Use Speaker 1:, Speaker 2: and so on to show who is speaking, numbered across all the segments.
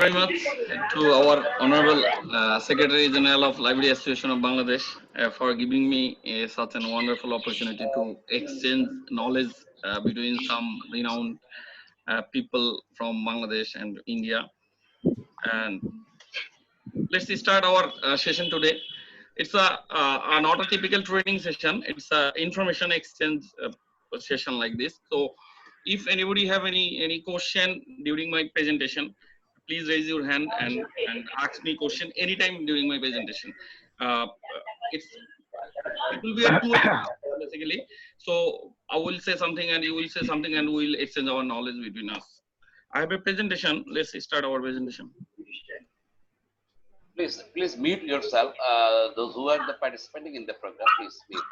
Speaker 1: very much to our Honorable Secretary General of Library Association of Bangladesh for giving me such a wonderful opportunity to exchange knowledge between some renowned people from Bangladesh and India. And let's start our session today. It's not a typical training session. It's a information exchange session like this. So if anybody have any question during my presentation, please raise your hand and ask me question anytime during my presentation. It will be a two basically. So I will say something and you will say something and we will exchange our knowledge between us. I have a presentation. Let's start our presentation.
Speaker 2: Please mute yourself. Those who are participating in the program, please mute.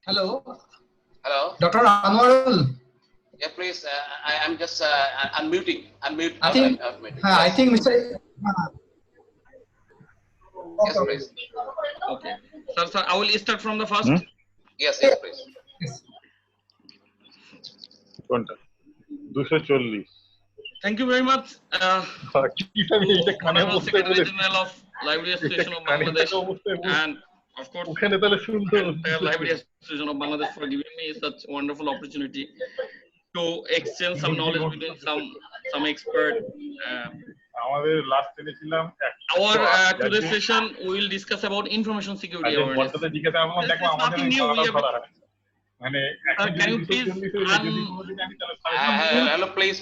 Speaker 3: Hello.
Speaker 2: Hello.
Speaker 3: Dr. Anwarul.
Speaker 2: Yeah, please. I'm just unmuting. Unmute.
Speaker 3: I think. I think Mr.
Speaker 2: Yes, please.
Speaker 1: Okay. Sir, I will start from the first.
Speaker 2: Yes, yes, please.
Speaker 3: Yes.
Speaker 1: Thank you very much. Honorable Secretary General of Library Association of Bangladesh and of course entire Library Association of Bangladesh for giving me such wonderful opportunity to exchange some knowledge between some expert. Our today's session we will discuss about information security awareness. This is nothing new. We have, can you please
Speaker 2: hello, please.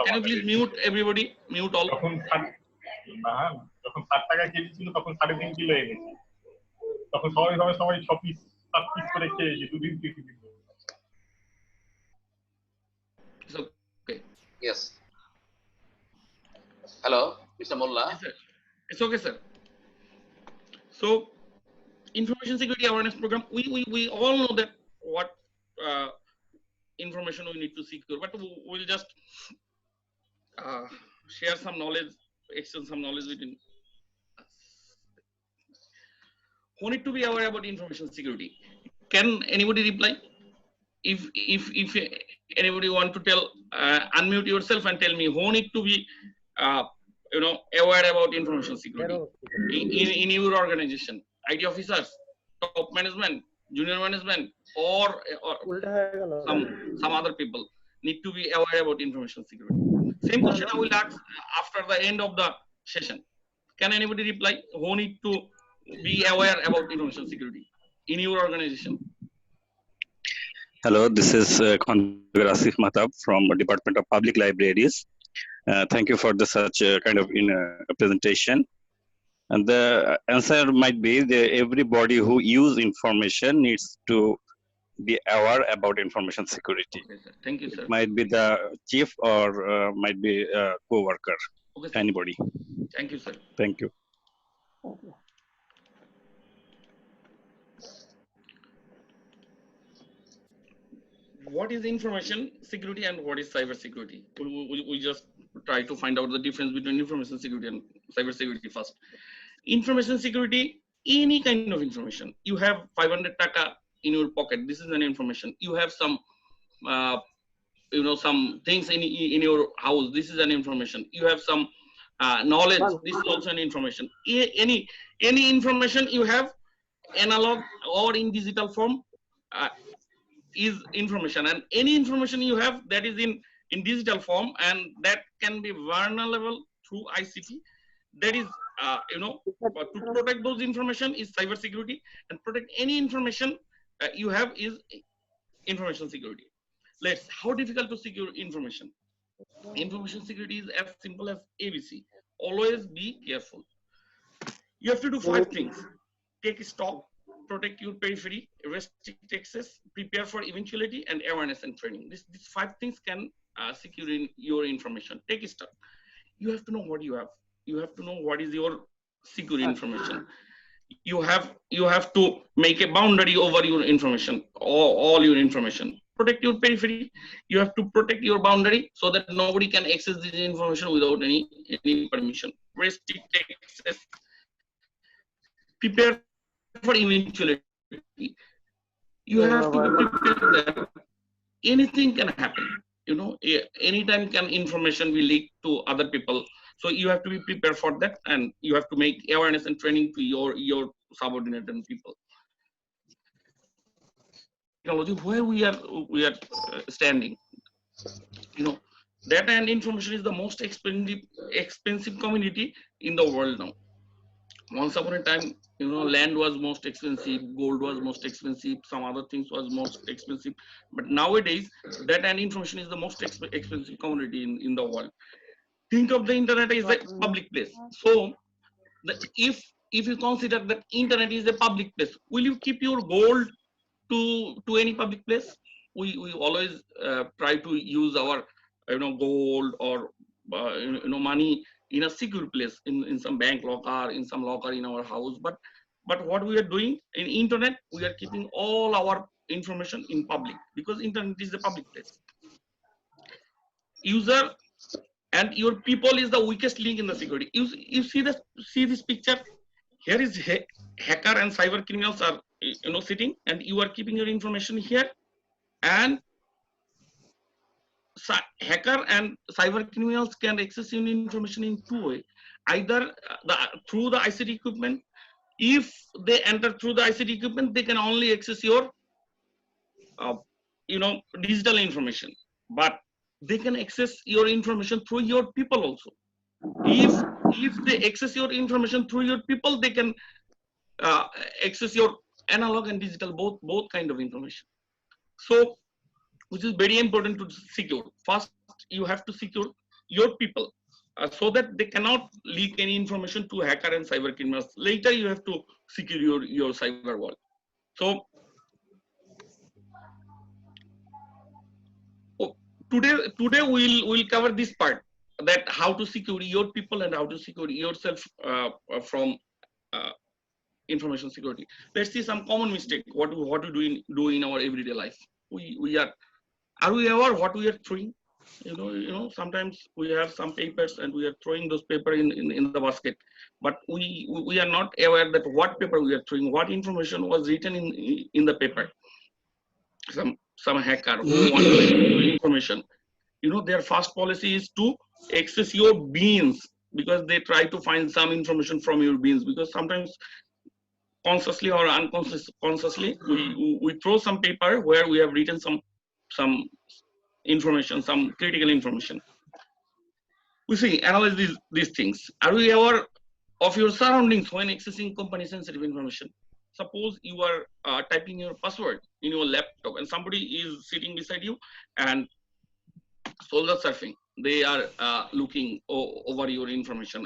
Speaker 2: Can
Speaker 1: you please mute everybody? Mute all. It's okay.
Speaker 2: Yes. Hello, Mr. Mollah.
Speaker 1: Yes, sir. It's okay, sir. So, information security awareness program. We all know that what information we need to secure, but we'll just share some knowledge, exchange some knowledge between us. Who need to be aware about information security? Can anybody reply? If anybody want to tell, unmute yourself and tell me who need to be aware about information security in your organization. IT officers, top management, junior management, or some other people need to be aware about information security. Same question I will ask after the end of the session. Can anybody reply? Who need to be aware about information security in your organization?
Speaker 4: Hello, this is Khondar Asif Matab from Department of Public Libraries. Thank you for such kind of presentation. And the answer might be that everybody who use information needs to be aware about information security.
Speaker 1: Okay, sir. Thank you, sir.
Speaker 4: It might be the chief or might be a co-worker,
Speaker 1: Okay, sir.
Speaker 4: anybody.
Speaker 1: Thank you, sir.
Speaker 4: Thank you.
Speaker 1: What is information security and what is cyber security? We just try to find out the difference between information security and cyber security first. Information security, any kind of information. You have 500 taka in your pocket. This is an information. You have some, some things in your house. This is an information. You have some knowledge. This is also an information. Any information you have, analog or in digital form, is information, and any information you have that is in digital form and that can be vulnerable through ICT, that is to protect those information is cybersecurity, and protect any information you have is information security. How difficult to secure information? Information security is as simple as ABC. Always be careful. You have to do 5 things. Take stock, protect your periphery, restrict access, prepare for eventuality, and awareness and training. These 5 things can secure your information. Take stock. You have to know what you have. You have to know what is your secure information. You have to make a boundary over your information, all your information. Protect your periphery. You have to protect your boundary so that nobody can access this information without any permission. Restrict access. Prepare for eventuality. You have to be prepared that anything can happen. Anytime can information be leaked to other people. So you have to be prepared for that, and you have to make awareness and training to your subordinate and people. Technology where we are standing. Data and information is the most expensive commodity in the world now. Once upon a time, land was most expensive, gold was most expensive, some other things was most expensive. But nowadays, data and information is the most expensive commodity in the world. Think of the internet as a public place. So, if you consider that internet is a public place, will you keep your gold to any public place? We always try to use our gold or money in a secure place, in some bank locker, in some locker in our house. But what we are doing in internet, we are keeping all our information in public, because internet is a public place. User and your people is the weakest link in the security. You see this picture. Here is hacker and cyber criminals are sitting, and you are keeping your information here. And hacker and cyber criminals can access your information in 2 ways. Either through the ICT equipment. If they enter through the ICT equipment, they can only access your digital information, but they can access your information through your people also. If they access your information through your people, they can access your analog and digital, both kind of information. So, which is very important to secure. First, you have to secure your people so that they cannot leak any information to hacker and cyber criminals. Later, you have to secure your cyber world. So, today we'll cover this part, that how to secure your people and how to secure yourself from information security. Let's see some common mistake. What we do in our everyday life. Are we aware what we are throwing? Sometimes we have some papers and we are throwing those paper in the basket, but we are not aware that what paper we are throwing, what information was written in the paper. Some hacker who wants to steal information, their first policy is to access your beans, because they try to find some information from your beans, because sometimes consciously or unconsciously we throw some paper where we have written some information, some critical information. We see, analyze these things. Are we aware of your surroundings when accessing company sensitive information? Suppose you are typing your password in your laptop and somebody is sitting beside you and soldier surfing. They are looking over your information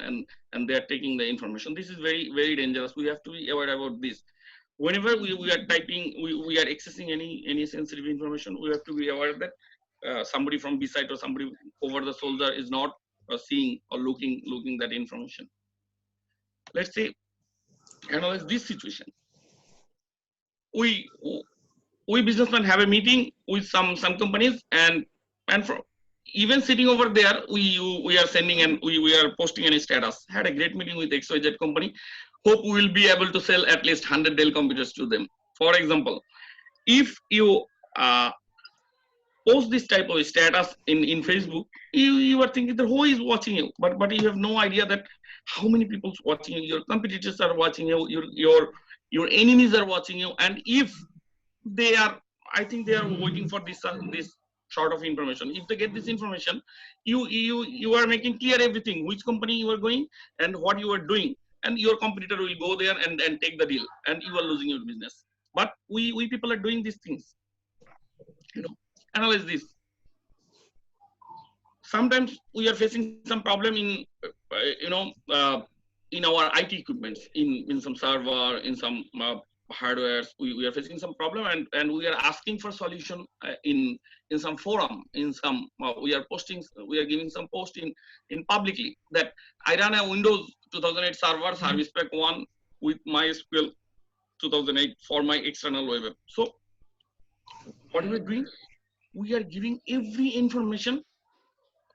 Speaker 1: and they are taking the information. This is very, very dangerous. We have to be aware about this. Whenever we are typing, we are accessing any sensitive information, we have to be aware that somebody from beside or somebody over the shoulder is not seeing or looking that information. Let's say, analyze this situation. We businessmen have a meeting with some companies, and from even sitting over there, we are sending and we are posting any status. Had a great meeting with XYZ company. Hope we will be able to sell at least 100 Dell computers to them. For example, if you post this type of status in Facebook, you are thinking that who is watching you, but you have no idea that how many people watching you. Your competitors are watching you. Your enemies are watching you, and if they are, I think they are waiting for this sort of information. If they get this information, you are making clear everything, which company you are going and what you are doing. and your competitor will go there and take the deal, and you are losing your business. But we people are doing these things. Analyze this. Sometimes we are facing some problem in in our IT equipments, in some server, in some hardware. We are facing some problem, and we are asking for solution in some forum, in some we are giving some post in publicly that I run a Windows 2008 server service pack 1 with MySQL 2008 for my external web app. So what we are doing, we are giving every information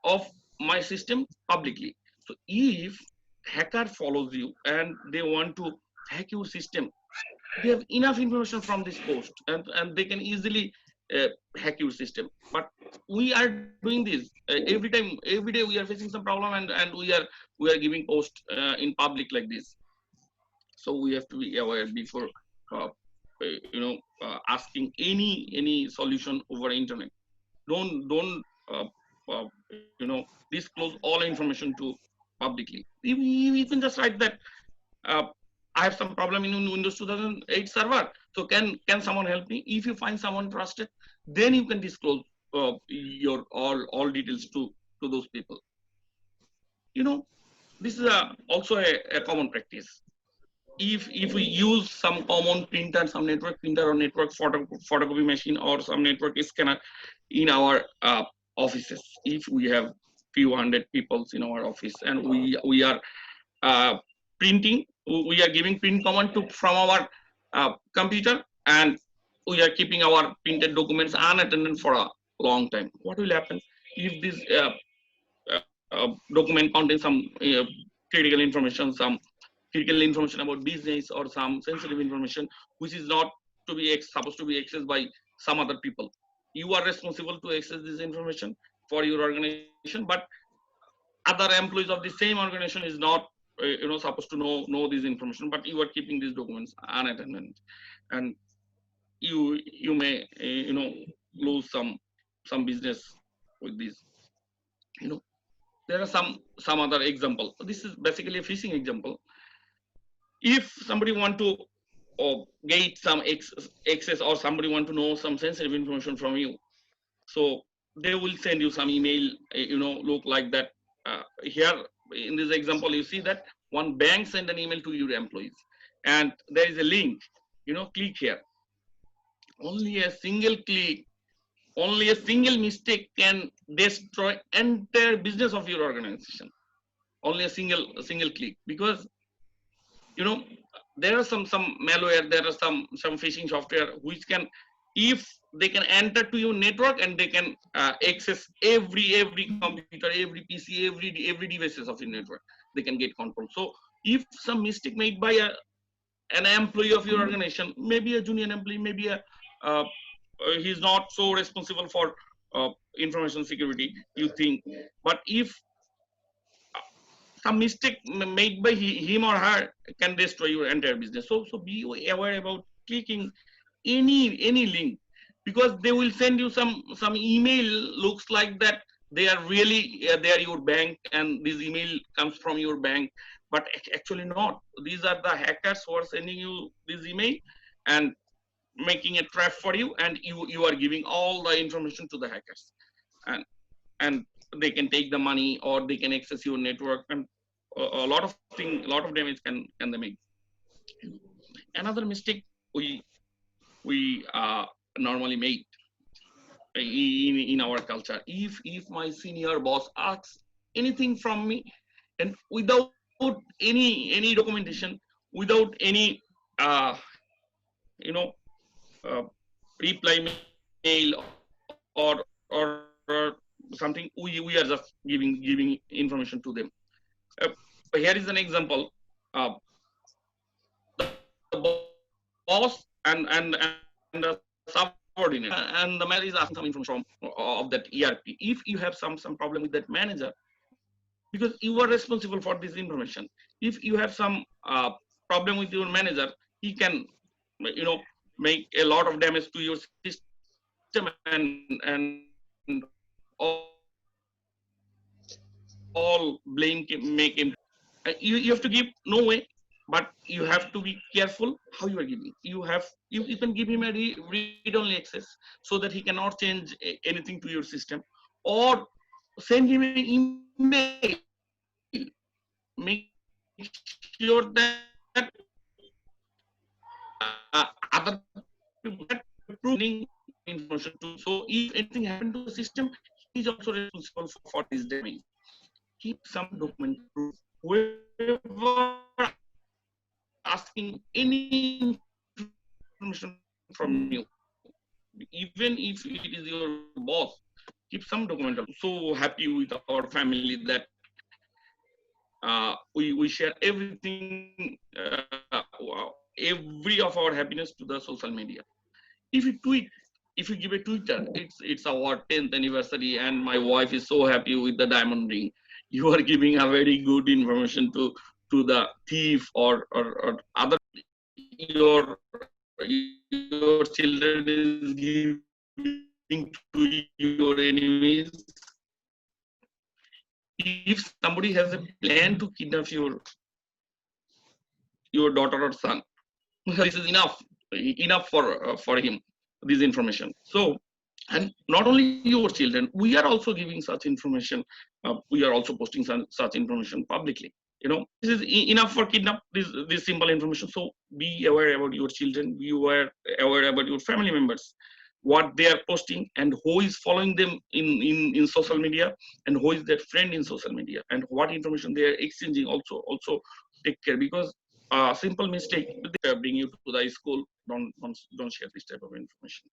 Speaker 1: of my system publicly. So if hacker follows you and they want to hack your system, they have enough information from this post, and they can easily hack your system. But we are doing this every time, every day we are facing some problem, and we are giving post in public like this. So we have to be aware before asking any solution over internet. Don't disclose all information to publicly. You can just write that I have some problem in Windows 2008 server. So can someone help me? If you find someone trusted, then you can disclose your all details to those people. This is also a common practice. If we use some common printer, some network printer or network photocopy machine or some network scanner in our offices, if we have few hundred people in our office and we are printing, we are giving print command from our computer, and we are keeping our printed documents unattended for a long time. What will happen if this document contains some critical information, about business or some sensitive information which is not to be supposed to be accessed by some other people? You are responsible to access this information for your organization, but other employees of the same organization is not supposed to know this information, but you are keeping these documents unattended, and you may lose some business with this. There are some other example. This is basically a phishing example. If somebody want to get some access, or somebody want to know some sensitive information from you, so they will send you some email, look like that. Here in this example, you see that one bank sent an email to your employees, and there is a link, click here. Only a single click, only a single mistake can destroy entire business of your organization. Only a single click, because there are some malware, there are some phishing software which can, if they can enter to your network and they can access every computer, every PC, every devices of your network, they can get control. So if some mistake made by an employee of your organization, maybe a junior employee, maybe he's not so responsible for information security, you think, but if some mistake made by him or her can destroy your entire business. So be aware about clicking any link, because they will send you some email looks like that they are really they are your bank, and this email comes from your bank, but actually not. These are the hackers who are sending you this email and making a trap for you, and you are giving all the information to the hackers, and they can take the money, or they can access your network, and a lot of damage can they make. Another mistake we normally make in our culture, if my senior boss asks anything from me, and without any documentation, without any reply mail or something, we are just giving information to them. Here is an example. The boss and the subordinate, and the manager is asking some information of that ERP. If you have some problem with that manager, because you are responsible for this information, if you have some problem with your manager, he can make a lot of damage to your system, and all blame make him. You have to give no way but you have to be careful how you are giving. You can give him a read-only access so that he cannot change anything to your system, or send him an email. Make sure that other people that approving information too. So if anything happened to the system, he is also responsible for this damage. Keep some document proof. Whoever asking any information from you, even if it is your boss, keep some document. I'm so happy with our family that we share everything, every of our happiness to the social media. If you tweet, if you give a Twitter, it's our 10th anniversary, and my wife is so happy with the diamond ring. You are giving a very good information to the thief or other. Your children is giving to your enemies. If somebody has a plan to kidnap your daughter or son, this is enough for him, this information. So, and not only your children, we are also giving such information. We are also posting such information publicly. This is enough for kidnap, this simple information. So be aware about your children, be aware about your family members, what they are posting, and who is following them in social media, and who is their friend in social media, and what information they are exchanging. Also take care, because simple mistake, they bring you to the school. Don't share this type of information.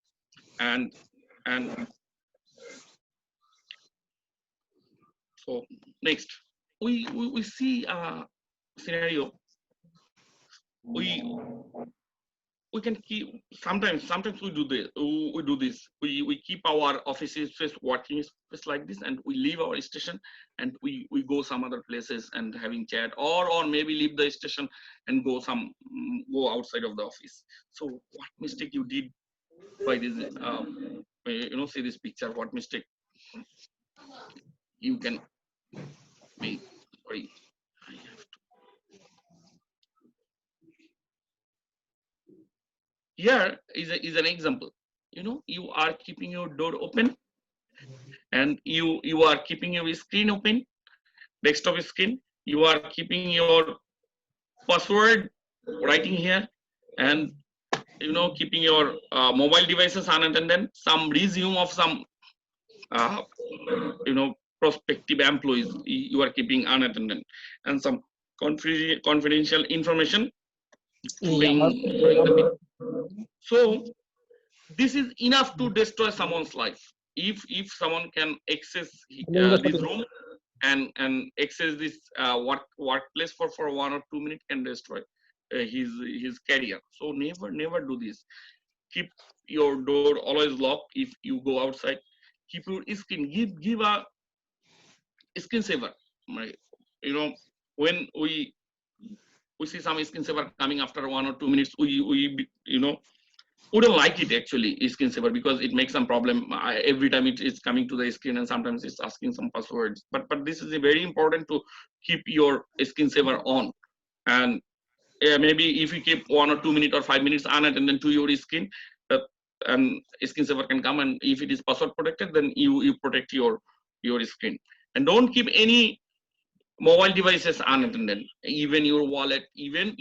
Speaker 1: And so next, we see a scenario. We can keep, sometimes we do this. We keep our office space, working space like this, and we leave our station and we go some other places and having chat, or maybe leave the station and go outside of the office. So what mistake you did by this? See this picture. What mistake you can make? Sorry, I have to. Here is an example. You are keeping your door open, and you are keeping your screen open, desktop screen. You are keeping your password writing here, and keeping your mobile devices unattended. Some resume of some uh, prospective employees you are keeping unattended, and some confidential information during the meeting. So this is enough to destroy someone's life. If someone can access this room and access this workplace for 1 or 2 minutes, can destroy his career. So never do this. Keep your door always locked. If you go outside, keep your screen, give a screensaver. When we see some screensaver coming after 1 or 2 minutes, we don't like it actually, screensaver, because it makes some problem. Every time it is coming to the screen, and sometimes it's asking some passwords. But this is very important to keep your screensaver on. And maybe if you keep 1 or 2 minutes or 5 minutes unattended to your screen, and screensaver can come, and if it is password protected, then you protect your screen. And don't keep any mobile devices unattended, even your wallet, even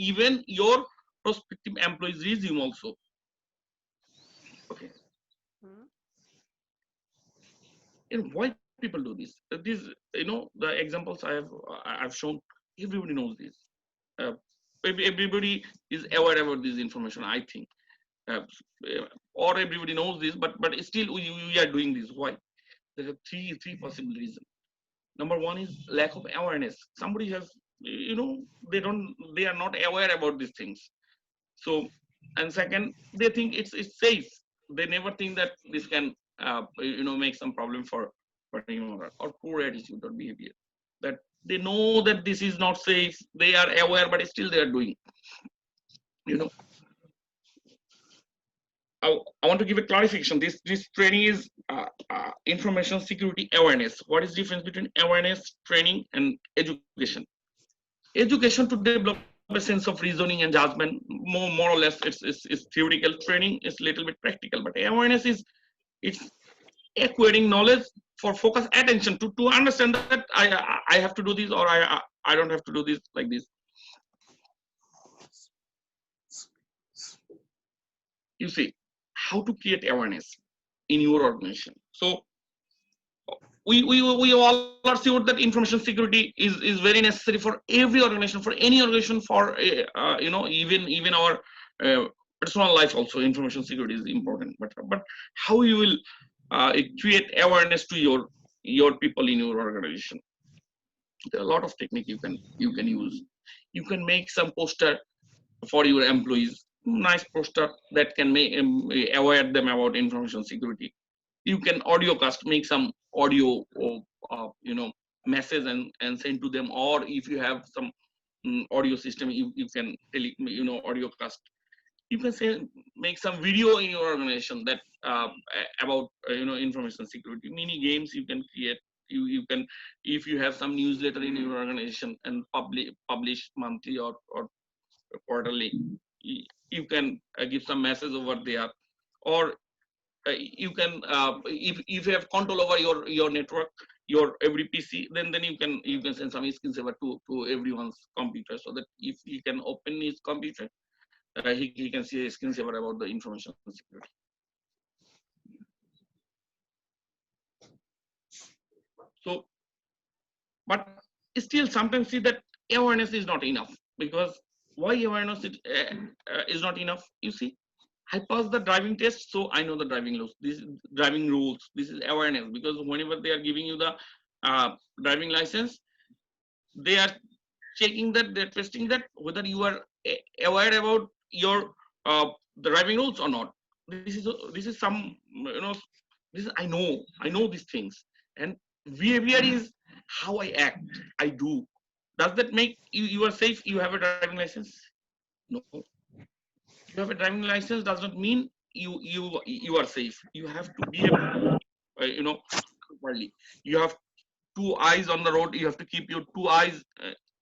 Speaker 1: your prospective employees resume also. Okay. And why people do this? The examples I've shown, everybody knows this. Everybody is aware about this information, I think. Or everybody knows this, but still we are doing this. Why? There are three possible reasons. Number one is lack of awareness. Somebody has, they are not aware about these things. So, and second, they think it's safe. They never think that this can make some problem for him, or poor attitude or behavior, that they know that this is not safe. They are aware, but still they are doing. I want to give a clarification. This training is information security awareness. What is the difference between awareness training and education? Education to develop a sense of reasoning and judgment. More or less, it's theoretical training. It's a little bit practical, but awareness is it's acquiring knowledge for focus attention to understand that I have to do this, or I don't have to do this like this. You see how to create awareness in your organization. So we all are sure that information security is very necessary for every organization, for any organization, for even our personal life also. Information security is important, but how you will create awareness to your people in your organization? There are a lot of technique you can use. You can make some poster for your employees, nice poster that can make aware them about information security. You can audio cast, make some audio message and send to them, or if you have some audio system, you can audio cast. You can say make some video in your organization that about information security. Mini games you can create. You can, if you have some newsletter in your organization and publish monthly or quarterly, you can give some message over there, or you can if you have control over your network, your every PC, then you can send some screensaver to everyone's computer, so that if he can open his computer, he can see a screensaver about the information security. So, but still sometimes see that awareness is not enough. Because why awareness is not enough? You see, I passed the driving test, so I know the driving rules. This is driving rules. This is awareness, because whenever they are giving you the driving license, they are checking that, they're testing that whether you are aware about your the driving rules or not. This is some this is I know these things. And behavior is how I act, I do. Does that make you are safe? You have a driving license? No. You have a driving license does not mean you are safe. You have to behave properly. You have two eyes on the road. You have to keep your two eyes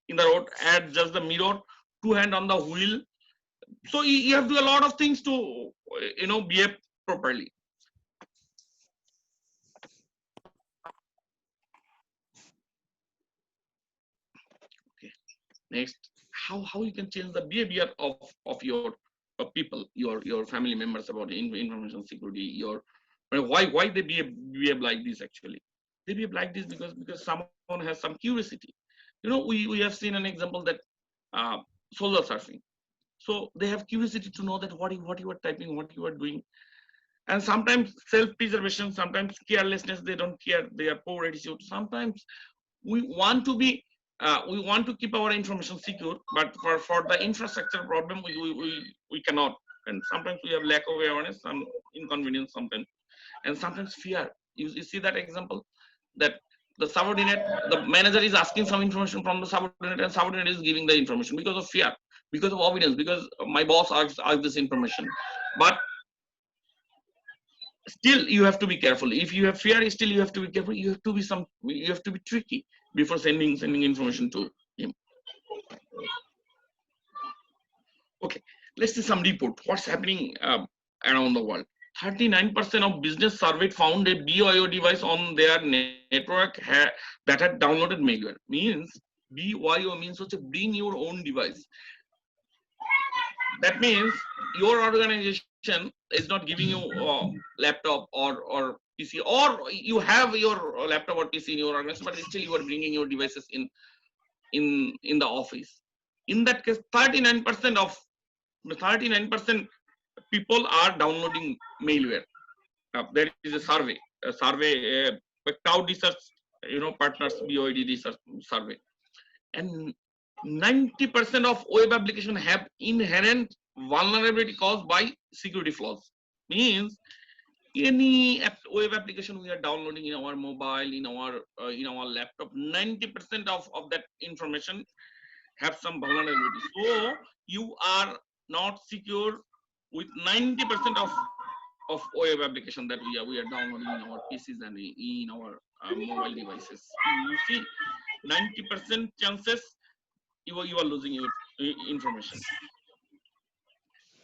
Speaker 1: in the road, adjust the mirror, two hand on the wheel. So you have to do a lot of things to behave properly. Okay. Next, how you can change the behavior of your people, your family members about information security. Why they behave like this? Actually, they behave like this because someone has some curiosity. We have seen an example that solar surfing. So they have curiosity to know that what you are typing, what you are doing. And sometimes self-preservation, sometimes carelessness, they don't care, they are poor attitude. Sometimes we want to keep our information secure, but for the infrastructure problem, we cannot. And sometimes we have lack of awareness, some inconvenience sometimes, and sometimes fear. You see that example, that the manager is asking some information from the subordinate, and subordinate is giving the information because of fear, because of obedience, because my boss asked this information. But still you have to be careful. If you have fear, still you have to be careful. You have to be tricky before sending information to him. Okay, let's see some report. What's happening around the world? 39% of business surveyed found a BYO device on their network that had downloaded malware. Means BYO means bring your own device. That means your organization is not giving you a laptop or PC, or you have your laptop or PC in your organization, but still you are bringing your devices in the office. In that case, 39% people are downloading malware. There is a survey Cloud Research, partners BOID research survey, and 90% of web applications have inherent vulnerability caused by security flaws. Means any web application we are downloading in our mobile, in our laptop, 90% of that information have some vulnerability. So you are not secure with 90% of web application that we are downloading in our PCs and in our mobile devices. You see, 90% chances you are losing information.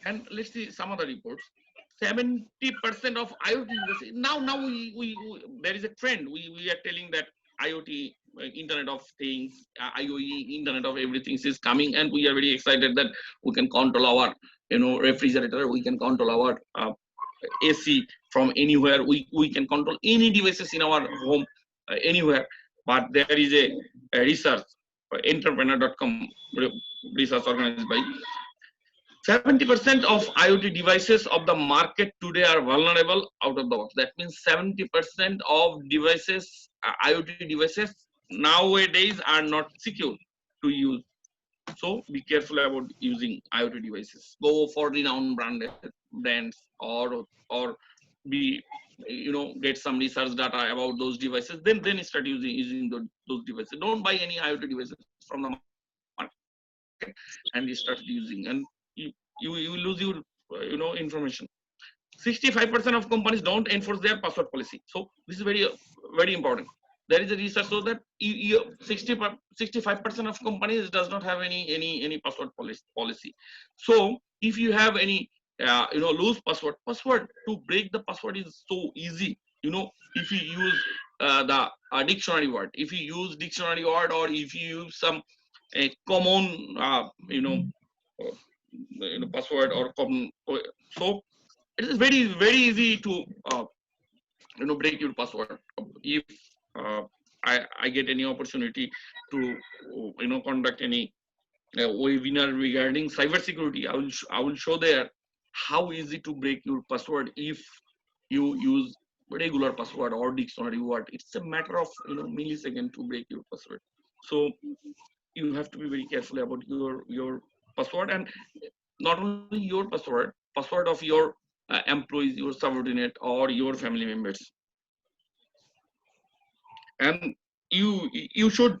Speaker 1: And let's see some other reports. 70% of IoT devices now we there is a trend. We are telling that IoT, Internet of Things, IoE, Internet of Everything is coming, and we are very excited that we can control our refrigerator, we can control our AC from anywhere. We can control any devices in our home anywhere. But there is a research, entrepreneur.com research organized by 70% of IoT devices of the market today are vulnerable out of the box. That means 70% of devices, IoT devices nowadays are not secure to use. So be careful about using IoT devices. Go for renowned brands or be get some research data about those devices. Then start using those devices. Don't buy any IoT devices from the market and you start using, and you lose your information. 65% of companies don't enforce their password policy. So this is very important. There is a research so that 65% of companies does not have any password policy. So if you have any loose password to break the password is so easy. If you use the dictionary word, if you use dictionary word, or if you use some common password or common, so it is very easy to break your password. If I get any opportunity to conduct any webinar regarding cybersecurity, I will show there how easy to break your password if you use regular password or dictionary word. It's a matter of millisecond to break your password. So you have to be very careful about your password, and not only your password of your employees, your subordinate, or your family members. And you should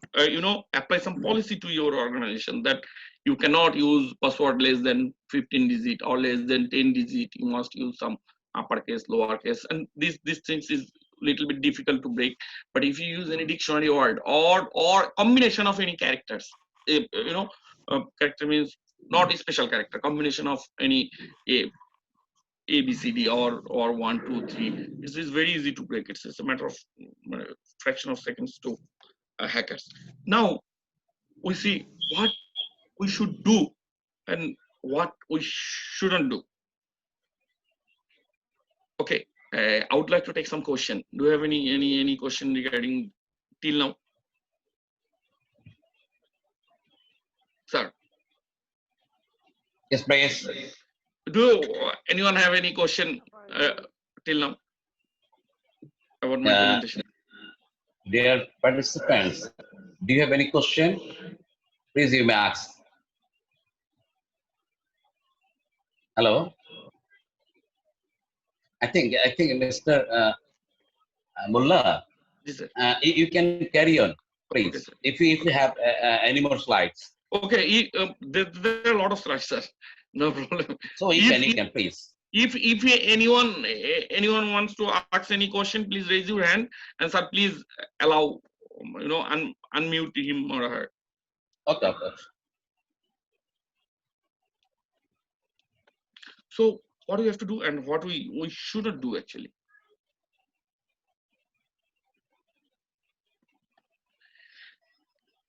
Speaker 1: apply some policy to your organization that you cannot use password less than 15 digit or less than 10 digit. You must use some uppercase, lowercase, and these things is little bit difficult to break. But if you use any dictionary word or combination of any characters, character means not a special character, combination of any A B C D or 1 2 3, it's very easy to break. It's a matter of fraction of seconds to hackers. Now we see what we should do and what we shouldn't do. Okay, I would like to take some question. Do you have any question regarding till now, sir?
Speaker 2: Yes, please.
Speaker 1: Do anyone have any question till now about my presentation?
Speaker 2: Dear participants, do you have any question? Please, you may ask. Hello. I think Mr. Mollah,
Speaker 1: Yes,
Speaker 2: you can carry on, please.
Speaker 1: Okay,
Speaker 2: if you have any more slides.
Speaker 1: Okay, there are a lot of slides, sir. No problem.
Speaker 2: So you can please.
Speaker 1: If anyone wants to ask any question, please raise your hand, and sir, please allow unmute him or her.
Speaker 2: Okay.
Speaker 1: So what do we have to do and what we shouldn't do actually?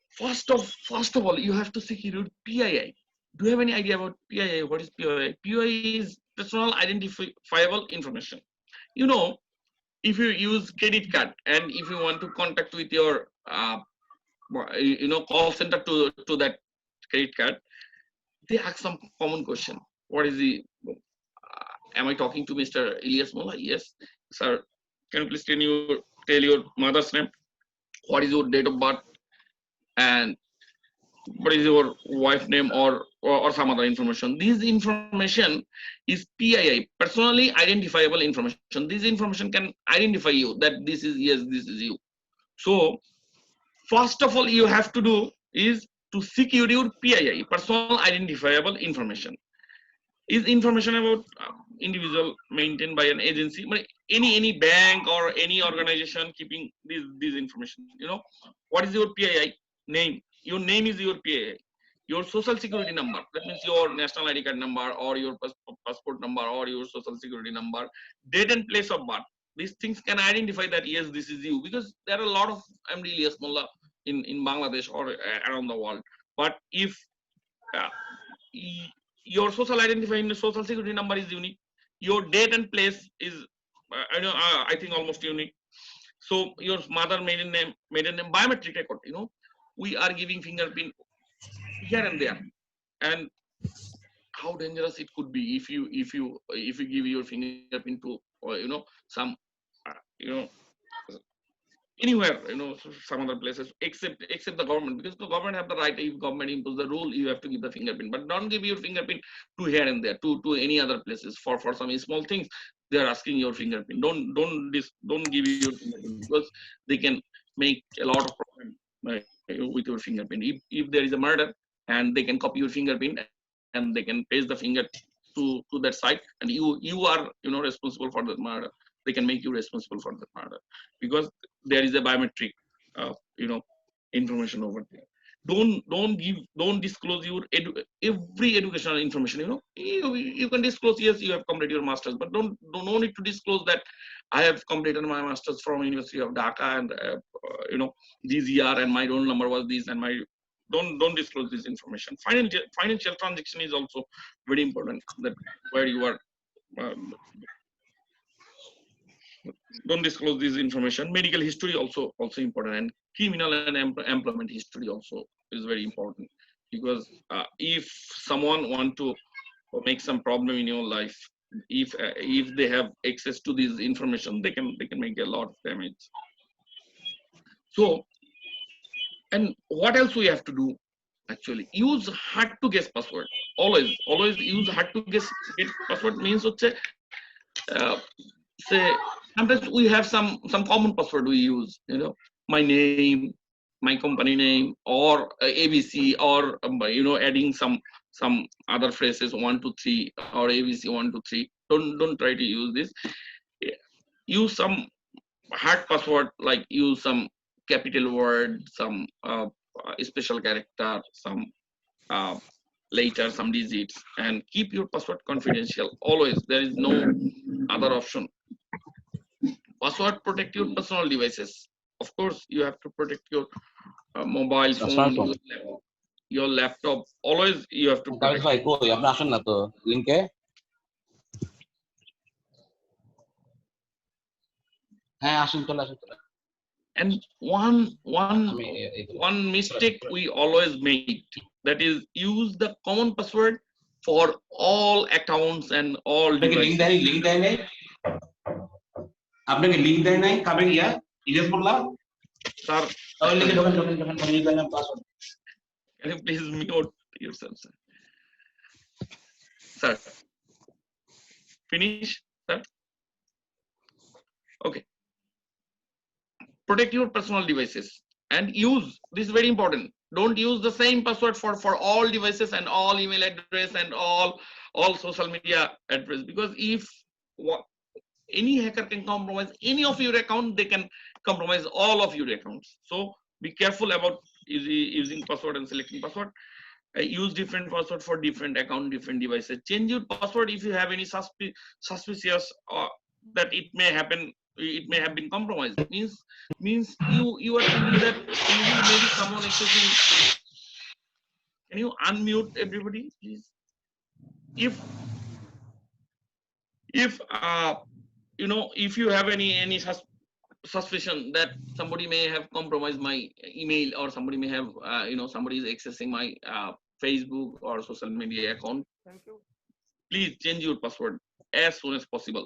Speaker 1: First of all, you have to secure PII. Do you have any idea about PII? What is PII? PII is personal identifiable information. If you use credit card and if you want to contact with your call center to that credit card, they ask some common question. What is the am I talking to Mr. Elias Mollah? Yes, sir. Can you please tell your mother's name? What is your date of birth? And what is your wife name or some other information? This information is PII, personally identifiable information. This information can identify you that this is you. So first of all, you have to do is to secure your PII, personal identifiable information. Is information about individual maintained by an agency, any bank or any organization keeping this information. What is your PII? Name. Your name is your PII. your social security number, that means your national ID card number or your passport number or your social security number, date and place of birth. These things can identify that yes, this is you, because there are a lot of MD Elias Mollah in Bangladesh or around the world. But if your social identifying social security number is unique, your date and place is I think almost unique. So your mother maiden name, biometric record, we are giving fingerprint here and there. And how dangerous it could be if you give your fingerprint to some anywhere, some other places, except the government, because the government have the right. If government impose the rule, you have to give the fingerprint, but don't give your fingerprint to here and there, to any other places for some small things. They are asking your fingerprint. Don't give your fingerprint, because they can make a lot of problem with your fingerprint. If there is a murder, and they can copy your fingerprint and they can paste the finger to that site, and you are responsible for that murder. They can make you responsible for that murder, because there is a biometric information over there. Don't disclose your every educational information. You can disclose, yes, you have completed your masters, but don't need to disclose that I have completed my masters from University of Dhaka, and this year, and my roll number was this, and my don't disclose this information. Financial transaction is also very important, that where you are don't disclose this information. Medical history also important, and criminal and employment history also is very important, because if someone want to make some problem in your life, if they have access to this information, they can make a lot of damage. So, and what else we have to do? Actually, use hard to guess password. Always use hard to guess password. Means say sometimes we have some common password we use, my name, my company name, or ABC, or adding some other phrases, 1 2 3, or ABC 1 2 3. Don't try to use this. Use some hard password, like use some capital word, some special character, some letter, some digits, and keep your password confidential. Always, there is no other option. Password protect your personal devices. Of course, you have to protect your mobile phone, your laptop. Always, you have to protect. And one mistake we always make, that is use the common password for all accounts and all devices.
Speaker 5: আপনাকে link দেয় নাই কাবে গিয়া ইলিয়াস মোল্লা
Speaker 1: sir
Speaker 5: তাহলে লিখে ঢোকেন password
Speaker 1: can you please mute yourself, sir? Finish, sir? Okay. Protect your personal devices and use, this is very important, don't use the same password for all devices and all email address and all social media address, because if any hacker can compromise any of your account, they can compromise all of your accounts. So be careful about using password and selecting password. Use different password for different account, different devices. Change your password if you have any suspicious that it may have been compromised. Means you are thinking that maybe someone accessing. Can you unmute everybody, please? If you have any suspicion that somebody may have compromised my email, or somebody may have somebody is accessing my Facebook or social media account, please change your password as soon as possible.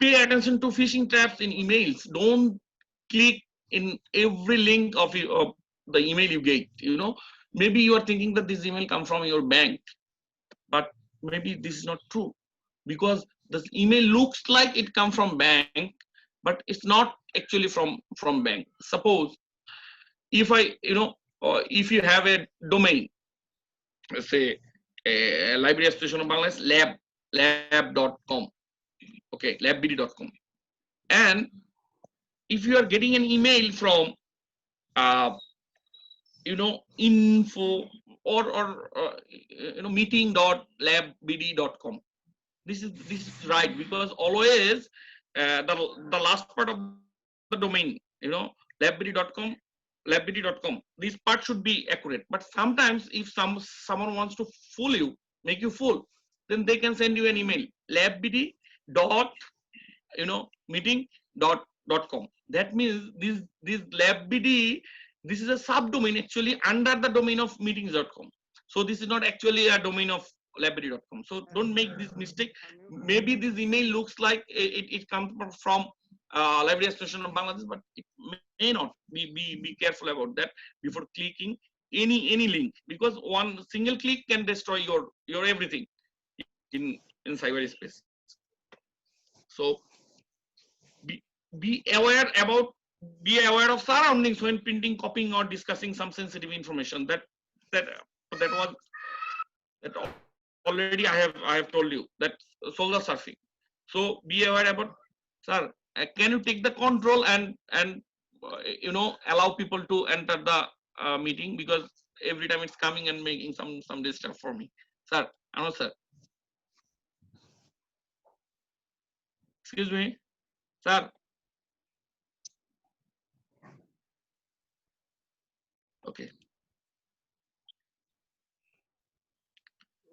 Speaker 1: Pay attention to phishing traps in emails. Don't click in every link of the email you get. Maybe you are thinking that this email come from your bank, but maybe this is not true, because the email looks like it come from bank, but it's not actually from bank. Suppose if if you have a domain, let's say Library Association of Bangladesh lab.com, okay, labbd.com, and if you are getting an email from info meeting.labbd.com. This is right, because always the last part of the domain, labbd.com, this part should be accurate. But sometimes if someone wants to fool you, make you fool, then they can send you an email, labbd.meeting.com. That means this labbd, this is a subdomain actually under the domain of meetings.com. So this is not actually a domain of labbd.com. So don't make this mistake. Maybe this email looks like it comes from Library Association of Bangladesh, but it may not. Be careful about that before clicking any link, because one single click can destroy your everything in cyberspace. So be aware of surroundings when printing, copying, or discussing some sensitive information. That already I have told you, that soldier surfing. So be aware about, sir, can you take the control and allow people to enter the meeting, because every time it's coming and making some disturb for me, sir. No, sir. Excuse me, sir. Okay.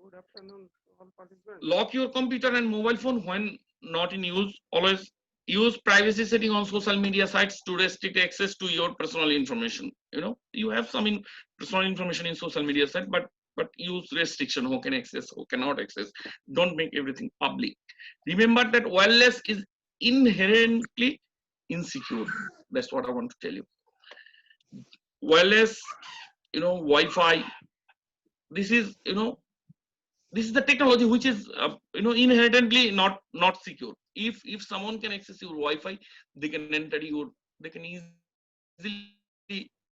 Speaker 6: Good afternoon, all participants.
Speaker 1: Lock your computer and mobile phone when not in use. Always use privacy setting on social media sites to restrict access to your personal information. You have some personal information in social media site, but use restriction, who can access, who cannot access. Don't make everything public. Remember that wireless is inherently insecure. That's what I want to tell you. Wireless, Wi-Fi, this is the technology which is inherently not secure. If someone can access your Wi-Fi, they can easily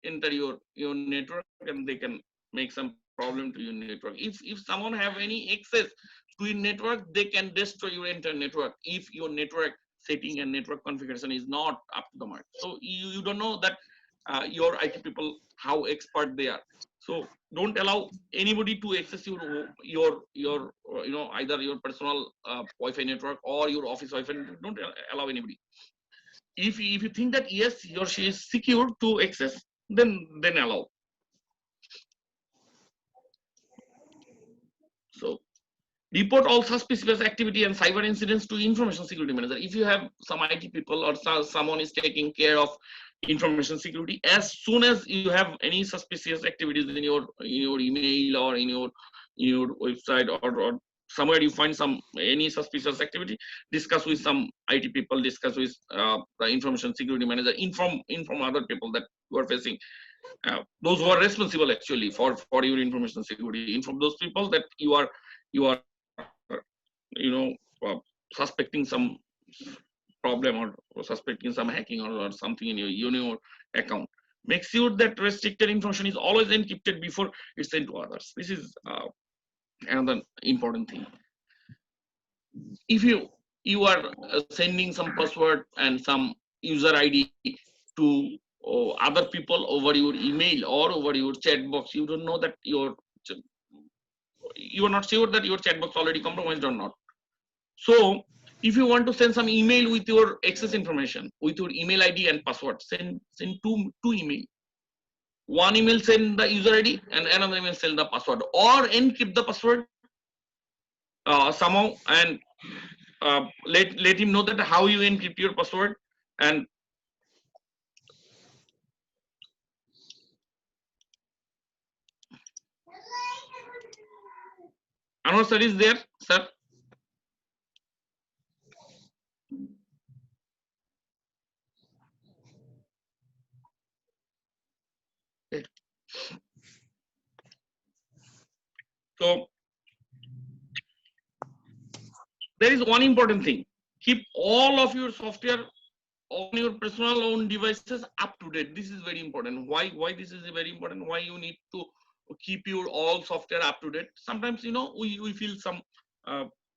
Speaker 1: enter your network, and they can make some problem to your network. If someone have any access to your network, they can destroy your entire network if your network setting and network configuration is not up to the mark. So you don't know that your IT people, how expert they are. So don't allow anybody to access your either your personal Wi-Fi network or your office Wi-Fi network. Don't allow anybody. If you think that yes, he or she is secure to access, then allow. So report all suspicious activity and cyber incidents to information security manager. If you have some IT people or someone is taking care of information security, as soon as you have any suspicious activities in your email or in your website or somewhere you find any suspicious activity, discuss with some IT people, discuss with the information security manager, inform other people that you are facing, those who are responsible actually for your information security. Inform those people that you are suspecting some problem or suspecting some hacking or something in your account. Make sure that restricted information is always encrypted before it's sent to others. This is another important thing. If you are sending some password and some user ID to other people over your email or over your chat box, you don't know that you are not sure that your chat box already compromised or not. So if you want to send some email with your access information, with your email ID and password, send two email. One email send the user ID and another email send the password, or encrypt the password somehow and let him know that how you encrypt your password. And Anwar sir is there, sir? Okay. So there is one important thing: keep all of your software on your personal own devices up to date. This is very important. Why this is very important? Why you need to keep your all software up to date? Sometimes we feel some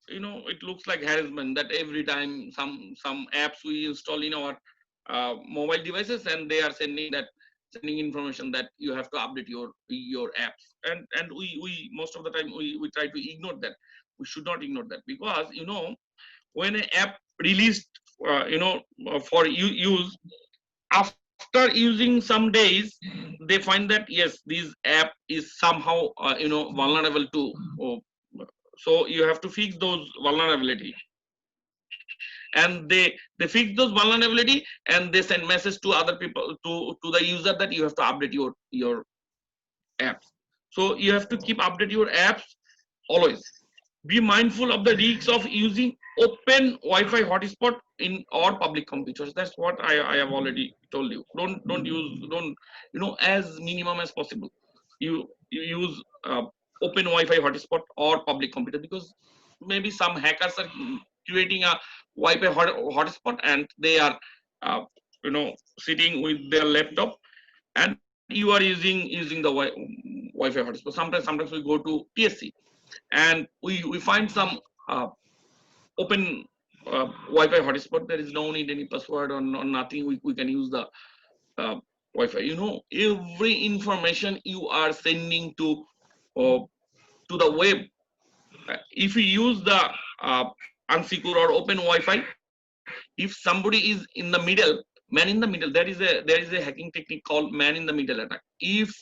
Speaker 1: it looks like harassment that every time some apps we install in our mobile devices and they are sending that sending information that you have to update your apps, and we most of the time we try to ignore that. We should not ignore that, because when an app released for use, after using some days, they find that yes, this app is somehow vulnerable to, so you have to fix those vulnerability, and they fix those vulnerability, and they send message to other people, to the user, that you have to update your apps. So you have to keep update your apps always. Be mindful of the risks of using open Wi-Fi hotspot in or public computers. That's what I have already told you. Don't use, don't as minimum as possible. You use open Wi-Fi hotspot or public computer, because maybe some hackers are creating a Wi-Fi hotspot, and they are sitting with their laptop, and you are using the Wi-Fi hotspot. Sometimes we go to PSC, and we find some open Wi-Fi hotspot. There is no need any password or nothing. We can use the Wi-Fi. Every information you are sending to the web, if you use the unsecure or open Wi-Fi, if somebody is in the middle, man in the middle, there is a hacking technique called man in the middle attack. If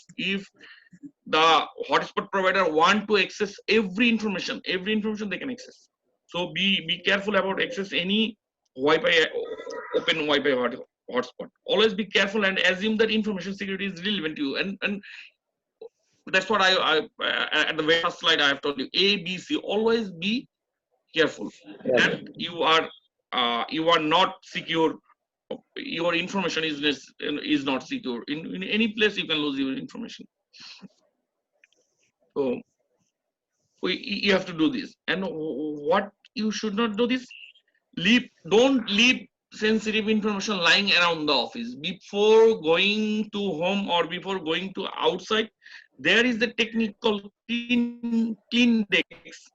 Speaker 1: the hotspot provider want to access every information they can access. So be careful about access any Wi-Fi, open Wi-Fi hotspot. Always be careful and assume that information security is relevant to you, and that's what I at the very first slide I have told you, ABC. Always be careful, and you are not secure. Your information is not secure. In any place you can lose your information. So you have to do this. And what you should not do this, don't leave sensitive information lying around the office. Before going to home or before going to outside, there is the technique called clean desk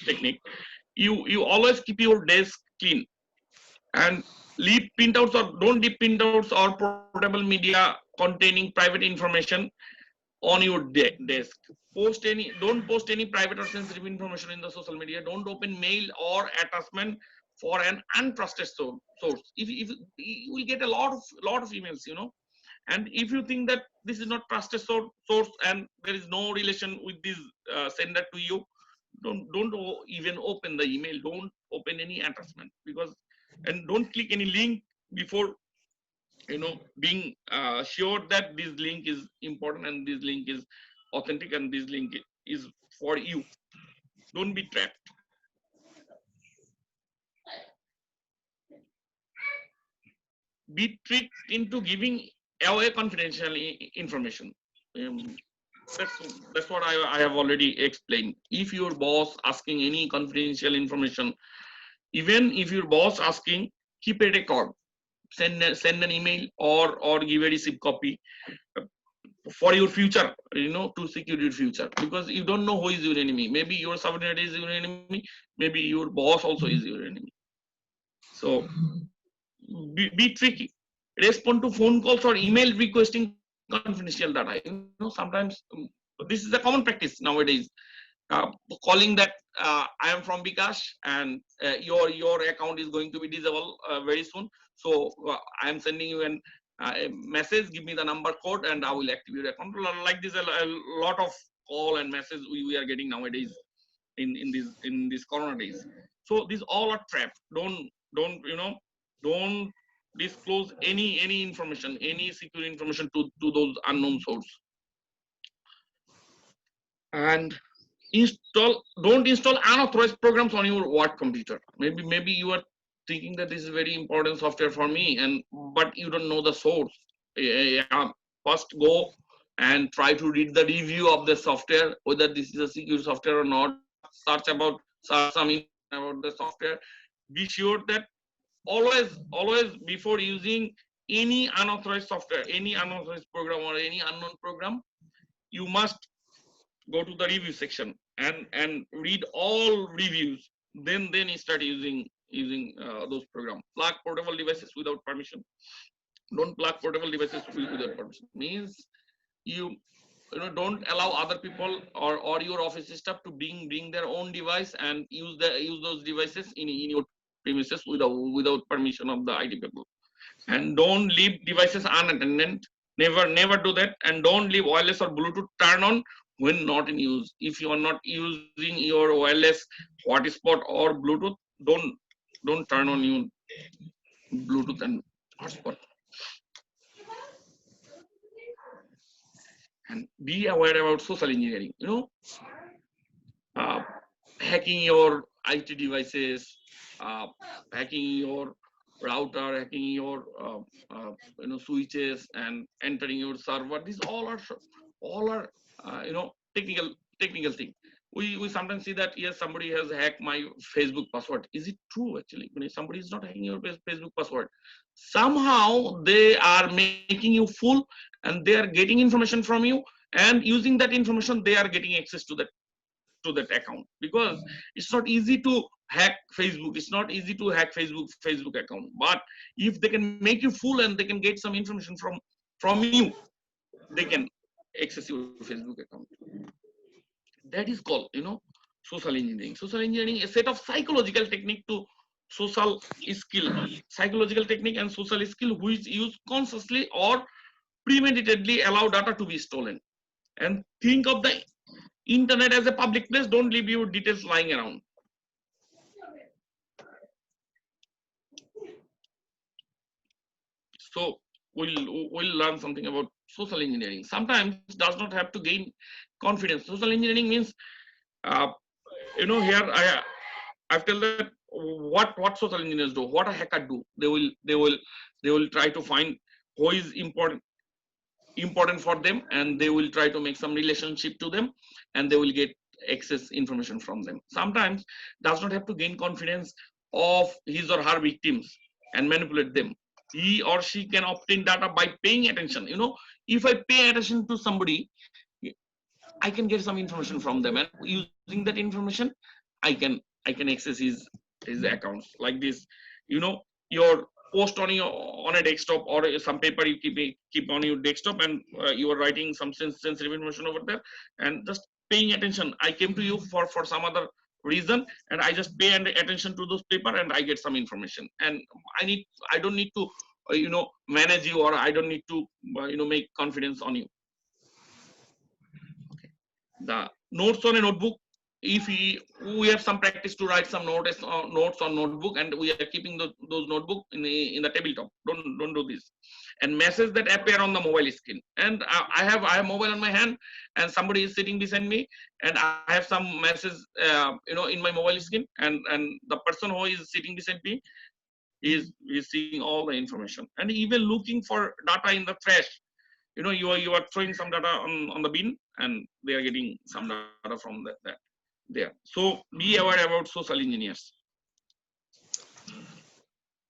Speaker 1: technique. You always keep your desk clean, and leave printouts or don't leave printouts or portable media containing private information on your desk. Don't post any private or sensitive information in the social media. Don't open mail or attachment for an untrusted source. If you will get a lot of emails, and if you think that this is not trusted source and there is no relation with this sender to you, don't even open the email. Don't open any attachment, and don't click any link before being sure that this link is important and this link is authentic and this link is for you. Don't be trapped. Be tricked into giving away confidential information. That's what I have already explained. If your boss asking any confidential information, even if your boss asking, keep a record. Send an email or give a receipt copy for your future, to secure your future, because you don't know who is your enemy. Maybe your subordinate is your enemy, maybe your boss also is your enemy. So be tricky. Respond to phone calls or email requesting confidential data. Sometimes this is a common practice nowadays. Calling that I am from Bikash and your account is going to be disabled very soon. So I am sending you a message. Give me the number code and I will activate your account. Like this, a lot of call and message we are getting nowadays in these corona days. So these all are trapped. Don't disclose any information, any secure information to those unknown source. And don't install unauthorized programs on your work computer. Maybe you are thinking that this is very important software for me, but you don't know the source. First go and try to read the review of the software, whether this is a secure software or not. Search some information about the software. Be sure that always before using any unauthorized software, any unauthorized program or any unknown program, you must go to the review section and read all reviews. Then you start using those programs. Plug portable devices without permission. Don't plug portable devices without permission. Means you don't allow other people or your office staff to bring their own device and use those devices in your premises without permission of the IT people. And don't leave devices unattended. Never do that. And don't leave wireless or Bluetooth turn on when not in use. If you are not using your wireless hotspot or Bluetooth, don't turn on your Bluetooth and hotspot. And be aware about social engineering. Hacking your IT devices, hacking your router, hacking your switches, and entering your server. These all are technical thing. We sometimes see that yes, somebody has hacked my Facebook password. Is it true actually? When somebody is not hacking your Facebook password, somehow they are making you full and they are getting information from you, and using that information they are getting access to that account, because it's not easy to hack Facebook. It's not easy to hack Facebook account. But if they can make you full and they can get some information from you, they can access your Facebook account. That is called social engineering. Social engineering is a set of psychological technique to social skill, psychological technique and social skill which use consciously or premeditatedly allow data to be stolen. And think of the internet as a public place. Don't leave your details lying around. So we'll learn something about social engineering. Sometimes does not have to gain confidence. Social engineering means here I've tell that what social engineers do, what a hacker do. They will try to find who is important for them, and they will try to make some relationship to them, and they will get access information from them. Sometimes does not have to gain confidence of his or her victims and manipulate them. He or she can obtain data by paying attention. If I pay attention to somebody, I can get some information from them, and using that information I can access his accounts. Like this, your post on a desktop or some paper you keep on your desktop, and you are writing some sensitive information over there, and just paying attention. I came to you for some other reason, and I just pay attention to those paper, and I get some information, and I don't need to manage you, or I don't need to make confidence on you. Okay. The notes on a notebook. If we have some practice to write some notes on notebook, and we are keeping those notebook in the tabletop. Don't do this. And messages that appear on the mobile screen. And I have mobile on my hand, and somebody is sitting beside me, and I have some message in my mobile screen, and the person who is sitting beside me is seeing all the information, and even looking for data in the trash. You are throwing some data on the bin, and they are getting some data from that there. So be aware about social engineers.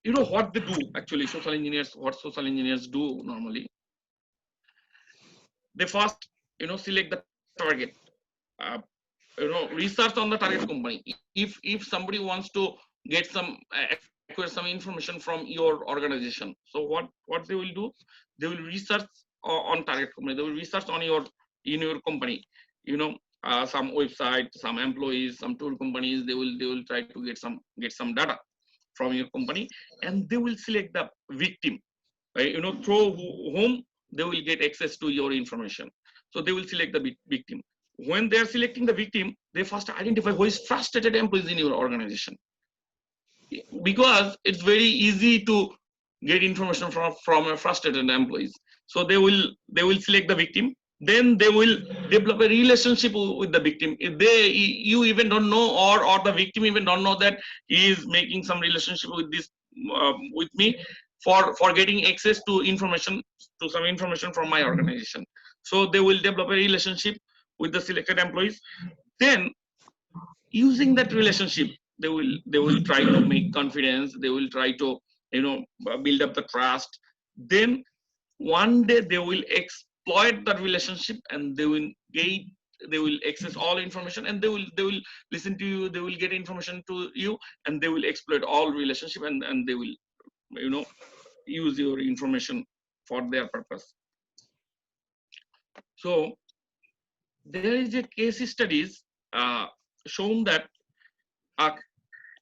Speaker 1: What they do actually. What social engineers do normally, they first select the target, research on the target company. If somebody wants to get acquire some information from your organization, so what they will do, they will research on target company. They will research on your company, some website, some employees, some tool companies. They will try to get some data from your company, and they will select the victim, through whom they will get access to your information. So they will select the victim. When they are selecting the victim, they first identify who is frustrated employees in your organization, because it's very easy to get information from a frustrated employees. So they will select the victim. Then they will develop a relationship with the victim. If you even don't know, or the victim even don't know that he is making some relationship with me for getting access to some information from my organization. So they will develop a relationship with the selected employees. Then using that relationship, they will try to make confidence. They will try to build up the trust. Then one day they will exploit that relationship, and they will access all information, and they will listen to you. They will get information to you, and they will exploit all relationship, and they will use your information for their purpose. So there is a case studies shown that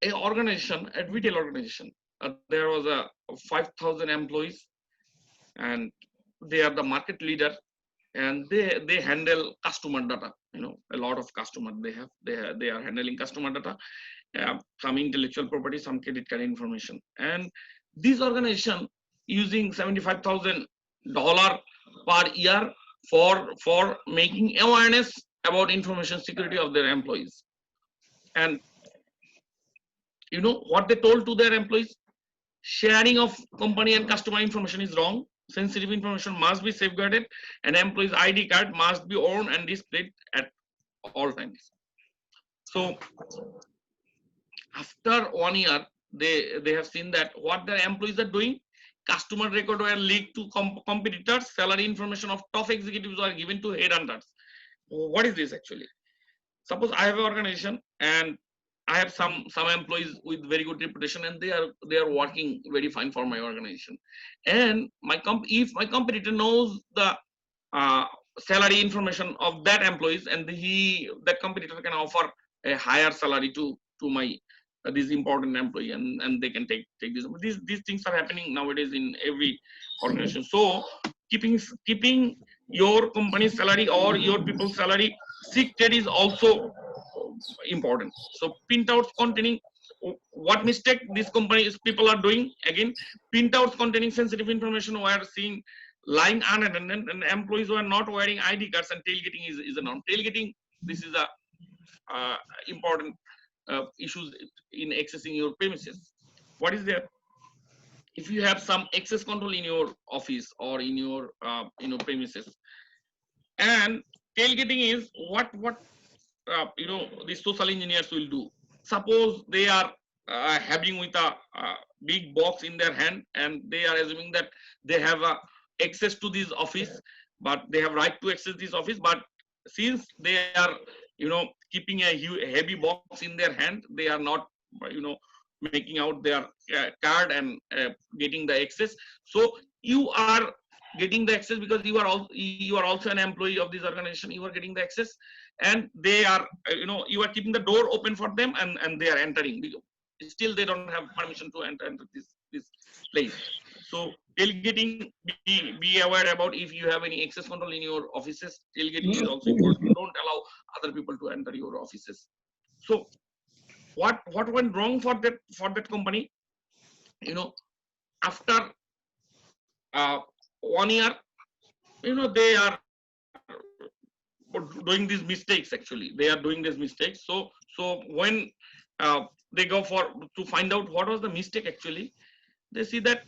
Speaker 1: a organization, a retail organization, there was a 5,000 employees, and they are the market leader, and they handle customer data. A lot of customer they are handling customer data, some intellectual property, some credit card information, and this organization using $75,000 per year for making awareness about information security of their employees. And what they told to their employees: sharing of company and customer information is wrong. Sensitive information must be safeguarded, and employees' ID card must be owned and displayed at all times. So after 1 year, they have seen that what their employees are doing: customer record were leaked to competitors, salary information of top executives were given to headhunters. What is this actually? Suppose I have an organization and I have some employees with very good reputation, and they are working very fine for my organization. And if my competitor knows the salary information of that employees, and that competitor can offer a higher salary to my this important employee, and they can take this. These things are happening nowadays in every organization. So keeping your company's salary or your people's salary secret is also important. So printouts containing what mistake these people are doing: again, printouts containing sensitive information were seen lying unattended, and employees were not wearing ID cards, and tailgating is a norm. Tailgating, this is a important issues in accessing your premises. What is there? If you have some access control in your office or in your premises, and tailgating is what the social engineers will do. Suppose they are having with a big box in their hand, and they are assuming that they have access to this office, but they have right to access this office. But since they are keeping a heavy box in their hand, they are not making out their card and getting the access. So you are getting the access because you are also an employee of this organization. You are getting the access, and they are you are keeping the door open for them, and they are entering. Still they don't have permission to enter this place. So tailgating, be aware about if you have any access control in your offices. Tailgating is also important. Don't allow other people to enter your offices. So what went wrong for that company? After 1 year, they are doing these mistakes. Actually, they are doing these mistakes. So when they go to find out what was the mistake, actually, they see that,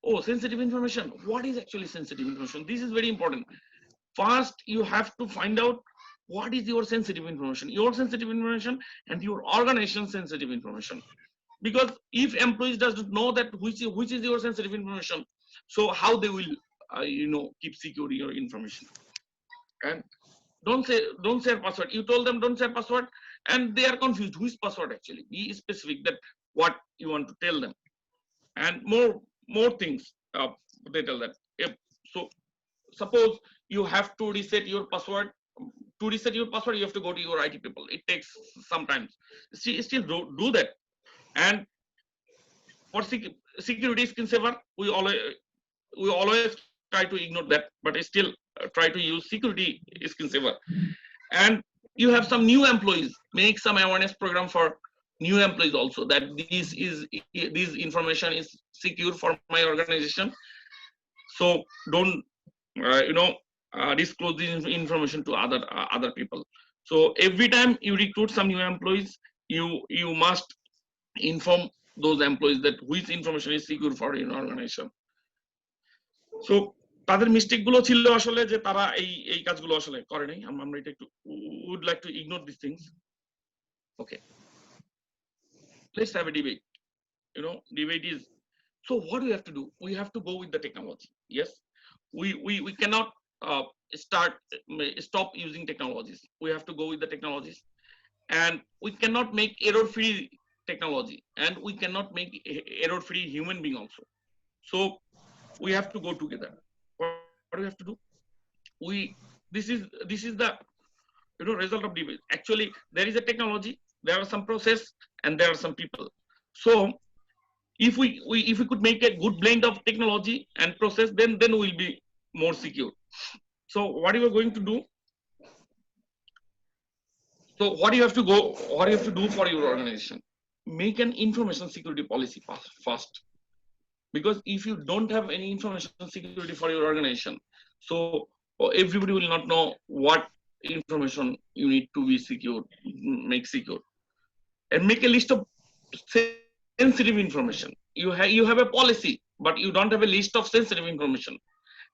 Speaker 1: oh, sensitive information. What is actually sensitive information? This is very important. First, you have to find out what is your sensitive information and your organization's sensitive information. Because if employees doesn't know that which is your sensitive information, so how they will keep secure your information? And don't share password. You told them don't share password, and they are confused. Which password actually? Be specific that what you want to tell them. And more things they tell that. So suppose you have to reset your password. To reset your password, you have to go to your IT people. It takes some time. Still do that. And for security screensaver, we always try to ignore that, but still try to use security screensaver. And you have some new employees, make some awareness program for new employees also, that this information is secure for my organization. So don't disclose this information to other people. So every time you recruit some new employees, you must inform those employees that which information is secure for your organization. So তাদের mistake গুলো ছিল আসলে যে তারা এই কাজগুলো আসলে করে নাই। আমরা এটা একটু would like to ignore these things. Okay, let's have a debate. Debate is, so what do we have to do? We have to go with the technology. Yes, we cannot stop using technologies. We have to go with the technologies, and we cannot make error-free technology, and we cannot make error-free human being also. So we have to go together. do we have to do? This is the result of debate. Actually, there is a technology, there are some process, and there are some people. So if we could make a good blend of technology and process, then we'll be more secure. So what you are going to do? So what do you have to do for your organization? Make an information security policy first. Because if you don't have any information security for your organization, so everybody will not know what information you need to be secure, make secure. And make a list of sensitive information. You have a policy, but you don't have a list of sensitive information.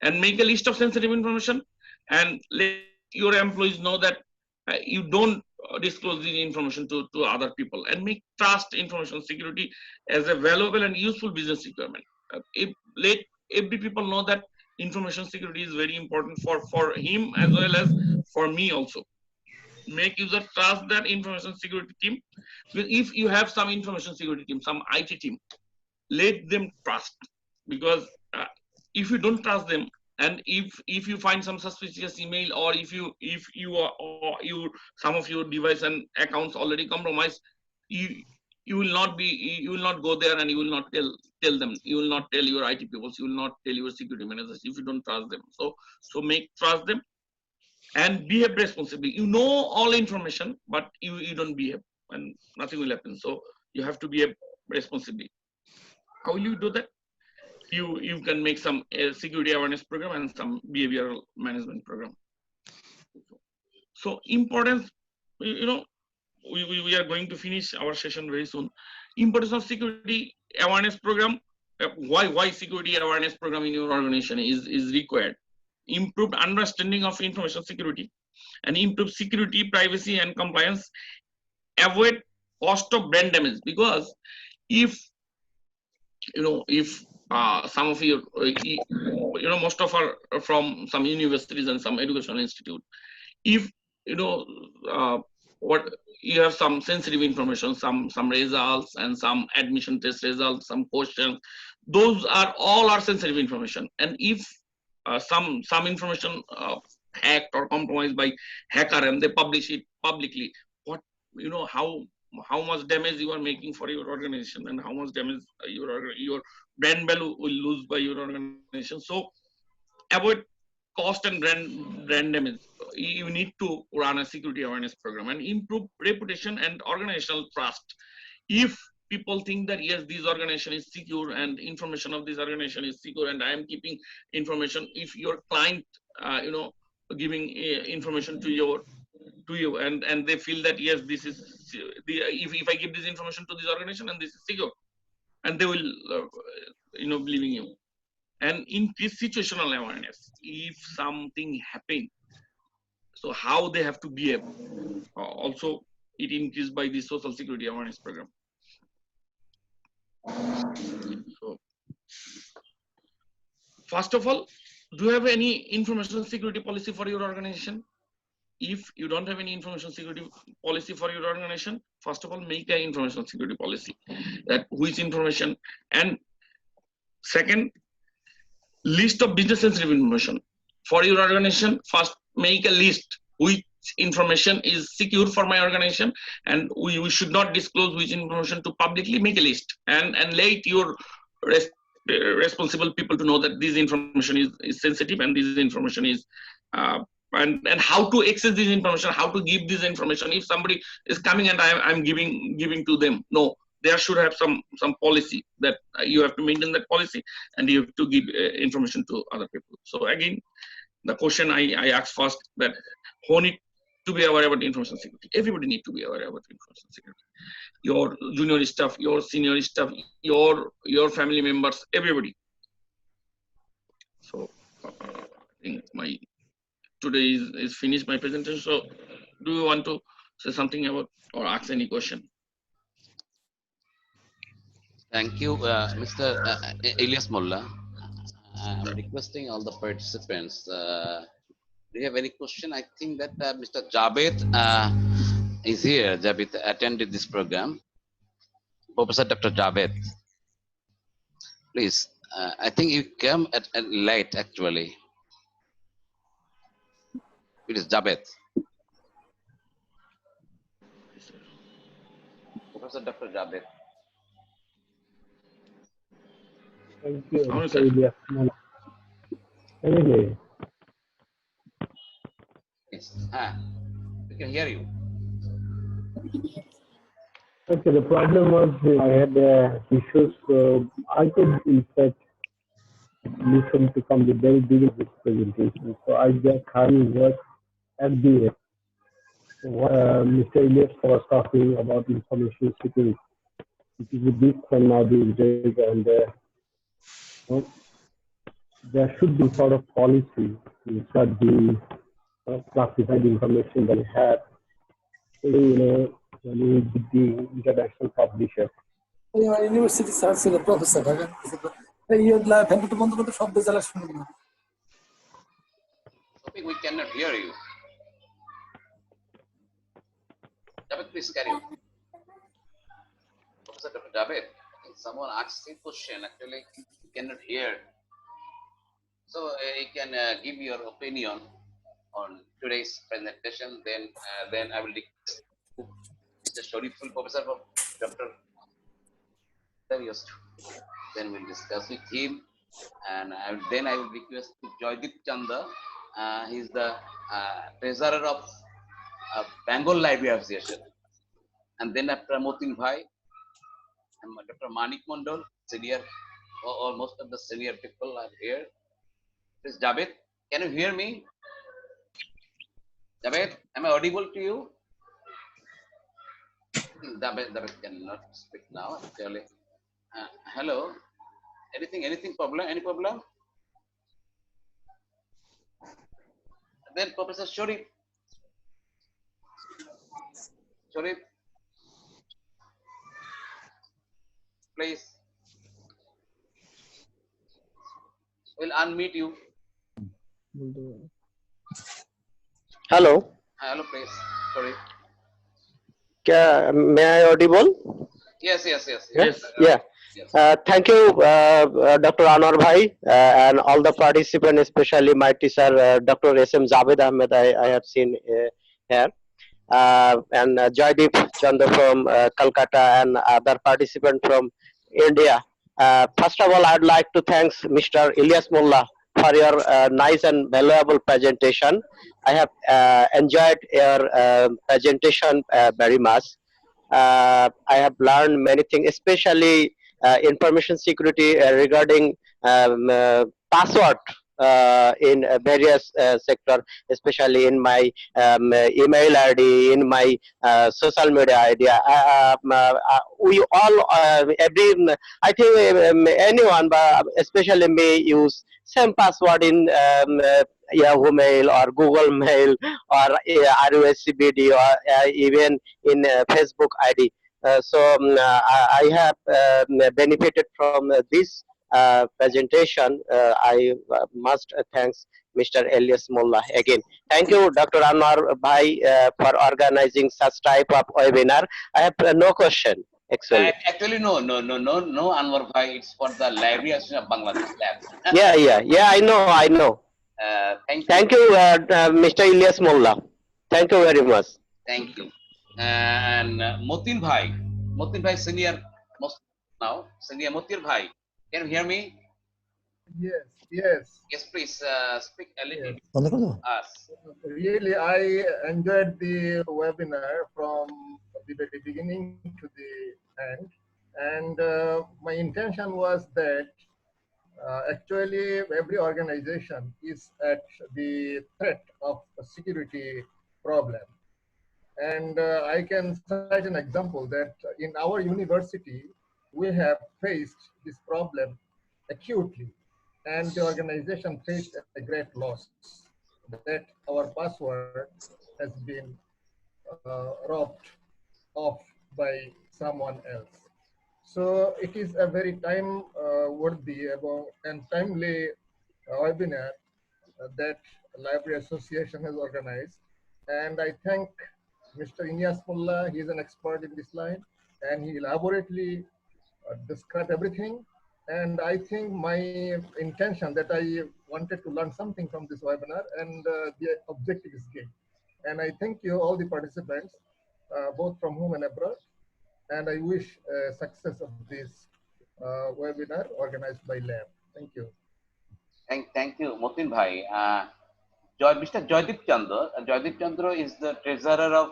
Speaker 1: And make a list of sensitive information and let your employees know that you don't disclose the information to other people, and make trust information security as a valuable and useful business requirement. Let every people know that information security is very important for him as well as for me also. Make user trust that information security team. Because if you have some information security team, some IT team, let them trust. Because if you don't trust them, and if you find some suspicious email, or if you are, or some of your device and accounts already compromised, you will not go there, and you will not tell them. You will not tell your IT people. You will not tell your security managers if you don't trust them. So make trust them and behave responsibly. You know all information, but you don't behave, and nothing will happen. So you have to behave responsibly. How will you do that? You can make some security awareness program and some behavioral management program. So importance, we are going to finish our session very soon. Importance of security awareness program. Why security awareness program in your organization is required? Improved understanding of information security, and improve security, privacy, and compliance. Avoid cost of brand damage, because if some of you, most of our from some universities and some educational institute, if what you have some sensitive information, some results and some admission test results, some questions, those are all sensitive information. And if some information hacked or compromised by hacker, and they publish it publicly, what how much damage you are making for your organization, and how much damage your brand value will lose by your organization. So avoid cost and brand damage. You need to run a security awareness program and improve reputation and organizational trust. If people think that yes, this organization is secure and information of this organization is secure, and I am keeping information, if your client giving information to you, and they feel that yes, this is if I give this information to this organization and this is secure, and they will believe in you. And increase situational awareness. If something happened, so how they have to behave, also it increased by the social security awareness program. So first of all, do you have any information security policy for your organization? If you don't have any information security policy for your organization, first of all, make an information security policy, that which information. And second, list of business sensitive information for your organization. First, make a list which information is secure for my organization, and we should not disclose which information to publicly. Make a list and let your responsible people to know that this information is sensitive, and this information is and how to access this information, how to give this information. If somebody is coming and I'm giving to them, no, there should have some policy that you have to maintain that policy, and you have to give information to other people. So again, the question I asked first, that who need to be aware about information security? Everybody need to be aware about information security. Your junior staff, your senior staff, your family members, everybody. So I think today is finished my presentation. So do you want to say something about or ask any question?
Speaker 2: Thank you, Mr. Elias Mollah. I'm requesting all the participants. Do you have any question? I think that Mr. Zabed is here. Zabed attended this program. Professor Dr. Zabed, please. I think you came at late actually. It is Zabed. Professor Dr. Zabed.
Speaker 7: Thank you,
Speaker 1: Hello,
Speaker 7: Mr.
Speaker 1: sir.
Speaker 7: Elias. Anyway,
Speaker 2: Yes. We can hear you.
Speaker 7: okay, the problem was I had issues. I could, in fact, listen to from the very beginning of this presentation. So I just having worked at the Mr. Elias was talking about information security, which is a big one now these days, and there should be sort of policy to start the classified information that we have, when we with the international publisher.
Speaker 8: University sir ছিল professor ফ্যানটা বন্ধ করতে শব্দ জ্বালা শুনবি না
Speaker 2: Topic, we cannot hear you. Javed, please carry on. Professor Dr. Javed, someone asked a question. Actually, we cannot hear. So you can give your opinion on today's presentation. Then I will request Mr. Shariful, Professor of Dr. Elias. Then we'll discuss with him, and then I will request Joydeep Chanda. He is the treasurer of Bengal Library Association. And then after Motin Bhai, Dr. Manik Mondol, senior, or most of the senior people are here. This is Javed. Can you hear me? Javed, am I audible to you? Javed cannot speak now, actually. Hello. Anything problem? Any problem? Then Professor Sharif. Sharif, please. We'll unmute you.
Speaker 9: Hello.
Speaker 2: Hello, please. Sorry.
Speaker 9: May I audible?
Speaker 2: Yes.
Speaker 1: Yes.
Speaker 9: Yeah.
Speaker 2: Yes.
Speaker 9: Thank you, Dr. Anwar Bhai, and all the participants, especially my teacher, Dr. S.M. Zabed Ahmed, I have seen here, and Joydeep Chanda from Calcutta, and other participants from India. First of all, I'd like to thank Mr. Elias Mollah for your nice and valuable presentation. I have enjoyed your presentation very much. I have learned many things, especially information security regarding password in various sector, especially in my email ID, in my social media ID. We all, I think anyone, but especially me, use same password in Yahoo Mail or Google Mail or RUSCBD or even in Facebook ID. I have benefited from this presentation. I must thanks Mr. Elias Mollah again. Thank you, Dr. Anwar Bhai, for organizing such type of webinar. I have no question. Actually,
Speaker 2: Actually, no, Anwar Bhai. It's for the Library Association of Bangladesh Lab.
Speaker 9: yeah. I know. Thank you, Mr. Elias Mollah. Thank you very much.
Speaker 2: Thank you. And Motin Bhai senior most now. Senior Motin Bhai. Can you hear me?
Speaker 10: Yes.
Speaker 2: Yes, please speak a little bit to us.
Speaker 10: Really, I enjoyed the webinar from the very beginning to the end. And my intention was that actually every organization is at the threat of a security problem. And I can cite an example that in our university, we have faced this problem acutely, and the organization faced a great loss that our password has been robbed off by someone else. So it is a very time-worthy and timely webinar that Library Association has organized. And I thank Mr. Elias Mollah. He is an expert in this line, and he elaborately described everything. And I think my intention that I wanted to learn something from this webinar, and the objective is key. And I thank you all the participants, both from home and abroad. And I wish success of this webinar organized by Lab. Thank you.
Speaker 2: Thank you, Motin Bhai. Mr. Joydeep Chandra. Joydeep Chandra is the treasurer of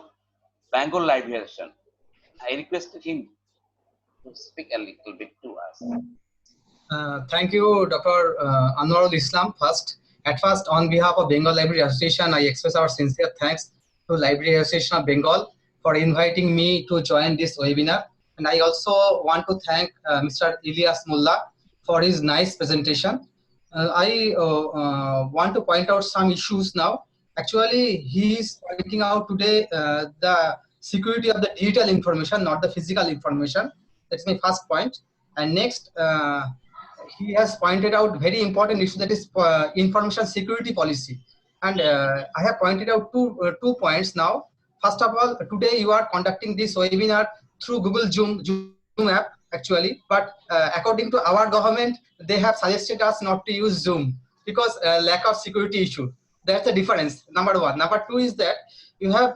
Speaker 2: Bengal Library Association. I requested him to speak a little bit to us.
Speaker 3: Thank you, Dr. Anwarul Islam. At first, on behalf of Bengal Library Association, I express our sincere thanks to Library Association of Bengal for inviting me to join this webinar. And I also want to thank Mr. Elias Mollah for his nice presentation. I want to point out some issues now. Actually, he is pointing out today the security of the digital information, not the physical information. That's my first point. And next, he has pointed out very important issue, that is information security policy. And I have pointed out two points now. First of all, today you are conducting this webinar through Google Zoom app actually, but according to our government, they have suggested us not to use Zoom because lack of security issue. That's the difference, number one. Number two is that you have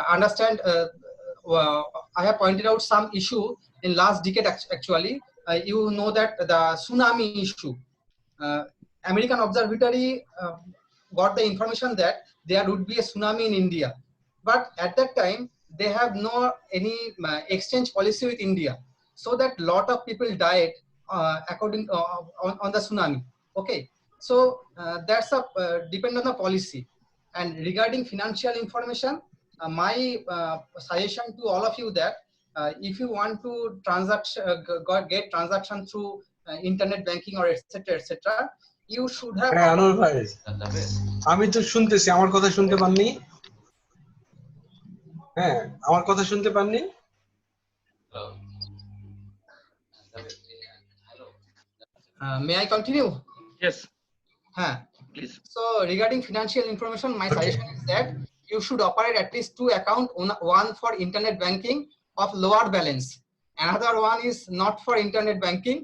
Speaker 3: understand, I have pointed out some issue in last decade actually. You know that the tsunami issue, American Observatory got the information that there would be a tsunami in India, but at that time they have no any exchange policy with India, so that lot of people died according on the tsunami. Okay, so that's a depend on the policy. And regarding financial information, my suggestion to all of you that if you want to get transaction through internet banking or etc., you should have.
Speaker 11: Anwar ভাই, আমি তো শুনতেছি, আমার কথা শুনতে পাননি? হ্যাঁ, আমার কথা শুনতে পাননি?
Speaker 3: May I continue?
Speaker 1: Yes.
Speaker 3: Please. So regarding financial information, my suggestion is that you should operate at least two accounts, one for internet banking of lower balance, another one is not for internet banking,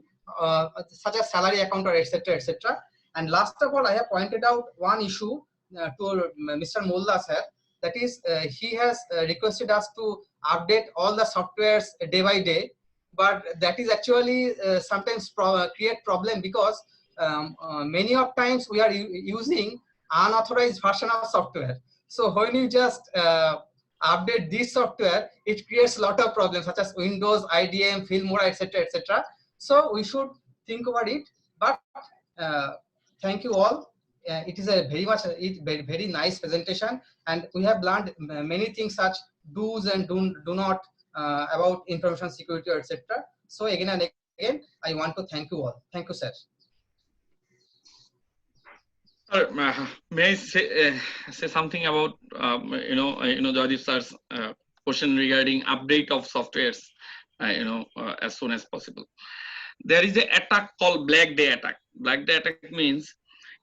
Speaker 3: such as salary account or etc. And last of all, I have pointed out one issue to Mr. Mollah sir, that is he has requested us to update all the softwares day by day, but that is actually sometimes create problem, because many of times we are using unauthorized version of software. So when you just update this software, it creates a lot of problems such as Windows, IDM, Filmora, etc. So we should think about it. But thank you all. It is a very nice presentation, and we have learned many things such do's and do not about information security, etc. So again and again, I want to thank you all. Thank you, sir.
Speaker 1: May I say something about Joydeep sir's question regarding update of softwares as soon as possible. There is an attack called Black Day attack. Black Day attack means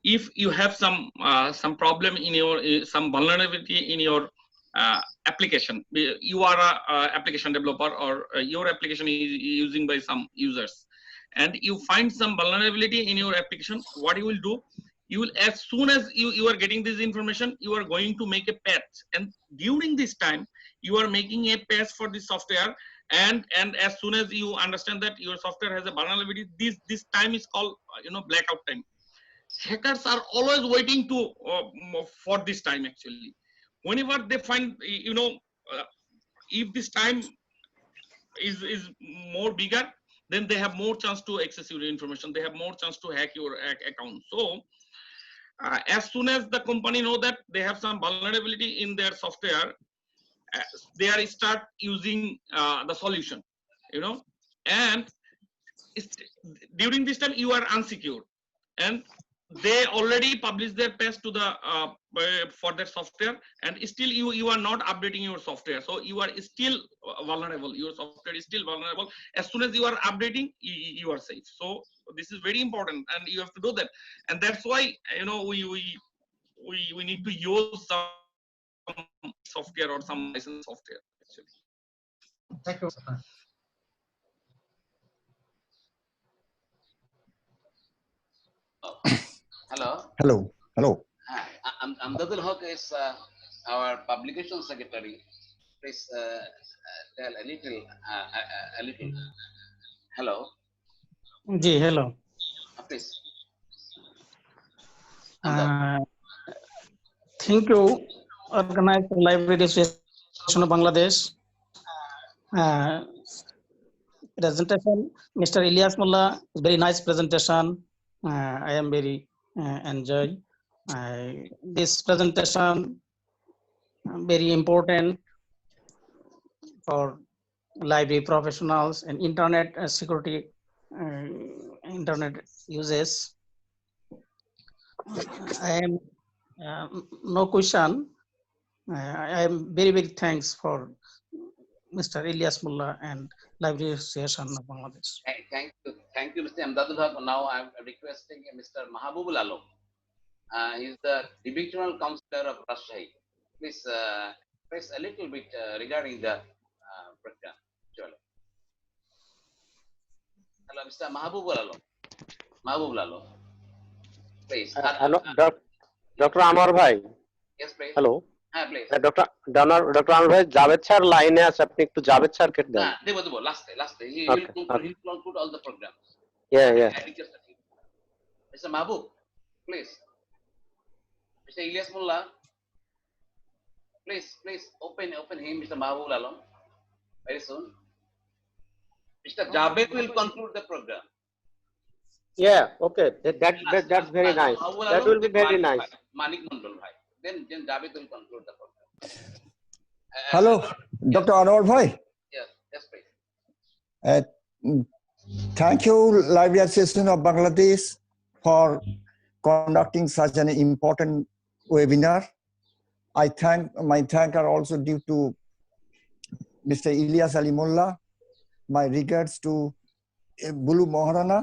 Speaker 1: if you have some problem in your some vulnerability in your application, you are a application developer, or your application is using by some users, and you find some vulnerability in your application, what you will do, you will, as soon as you are getting this information, you are going to make a patch, and during this time you are making a patch for this software, and as soon as you understand that your software has a vulnerability, this time is called blackout time. Hackers are always waiting to for this time. Actually, whenever they find if this time is more bigger, then they have more chance to access your information, they have more chance to hack your account. So as soon as the company know that they have some vulnerability in their software, they are start using the solution, and during this time you are unsecure, and they already publish their patch to the for their software, and still you are not updating your software, so you are still vulnerable. Your software is still vulnerable. As soon as you are updating, you are safe. So this is very important, and you have to do that, and that's why we need to use some software or some licensed software actually.
Speaker 3: Thank you.
Speaker 2: Hello.
Speaker 12: Hello. Hello.
Speaker 2: Amdadul Haq is our publication secretary. Please tell a little. Hello.
Speaker 13: Ji, hello.
Speaker 2: Please.
Speaker 13: Thank you, Organized Library Association of Bangladesh. Presentation, Mr. Elias Mollah, very nice presentation. I am very enjoy. This presentation very important for library professionals and internet security, internet uses. I am no question. I am very thanks for Mr. Elias Mollah and Library Association of Bangladesh.
Speaker 2: Thank you, Mr. Amdadul Haq. Now I am requesting Mr. Mahabubul Alam. He is the divisional counselor of Rajshahi. Please press a little bit regarding the program. Hello, Mr. Mahabubul Alam. Mahabubul Alam. Please.
Speaker 9: Dr. Anwar Bhai.
Speaker 2: Yes, please.
Speaker 9: Hello.
Speaker 2: Please.
Speaker 9: Dr. Anwar Bhai, Zabed sir line আছে আপনি একটু Zabed sir K then.
Speaker 2: Dev last day. He will conclude all the programs.
Speaker 9: Yeah.
Speaker 2: Mr. Mahbub, please. Mr. Elias Mollah, please open him, Mr. Mahbub Alam, very soon. Mr. Zabed will conclude the program.
Speaker 9: Yeah, okay. That's very nice. That will be very nice.
Speaker 2: Manik Mondol Bhai. Then Zabed will conclude the program.
Speaker 12: Hello, Dr. Anwar Bhai.
Speaker 2: Yes, please.
Speaker 12: Thank you, Library Association of Bangladesh, for conducting such an important webinar. My thanks are also due to Mr. Elias Ali Mollah. My regards to Bulu Moharana.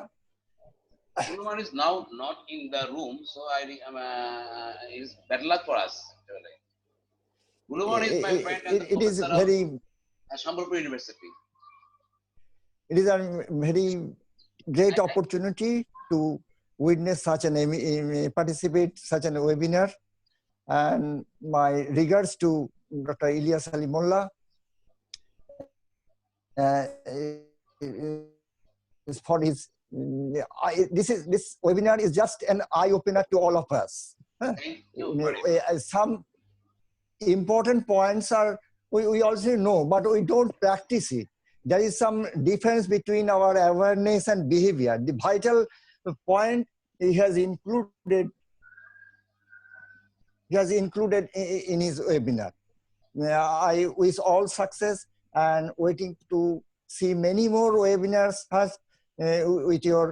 Speaker 2: Bulu is now not in the room, so it's bad luck for us. Bulu is my friend and
Speaker 12: it is very
Speaker 2: Shambhalpur University.
Speaker 12: It is a very great opportunity to witness such an participate such an webinar, and my regards to Dr. Elias Ali Mollah for his. This webinar is just an eye opener to all of us. Some important points are we also know, but we don't practice it. There is some difference between our awareness and behavior. The vital point he has included in his webinar. I wish all success and waiting to see many more webinars with your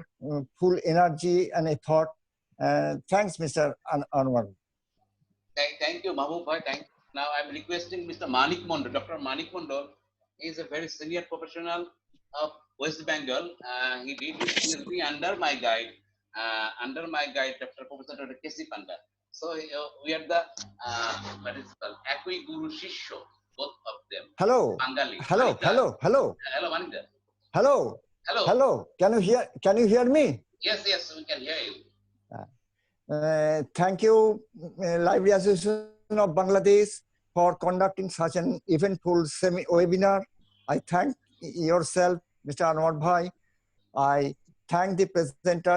Speaker 12: full energy and effort. Thanks, Mr. Anwar.
Speaker 2: Thank you, Mahbub Bhai. Now I'm requesting Mr. Manik Mondol. Dr. Manik Mondol is a very senior professional of West Bengal. He did his PhD under my guide, Dr. Professor Dr. K.C. Panda. So we are the what is called Akui Guru Shishyo, both of them.
Speaker 12: Hello.
Speaker 2: Bengali.
Speaker 12: Hello. Hello,
Speaker 2: Manikda.
Speaker 12: Hello. Can you hear me?
Speaker 2: Yes, we can hear you.
Speaker 12: Thank you, Library Association of Bangladesh, for conducting such an eventful webinar. I thank yourself, Mr. Anwar Bhai. I thank the presenter,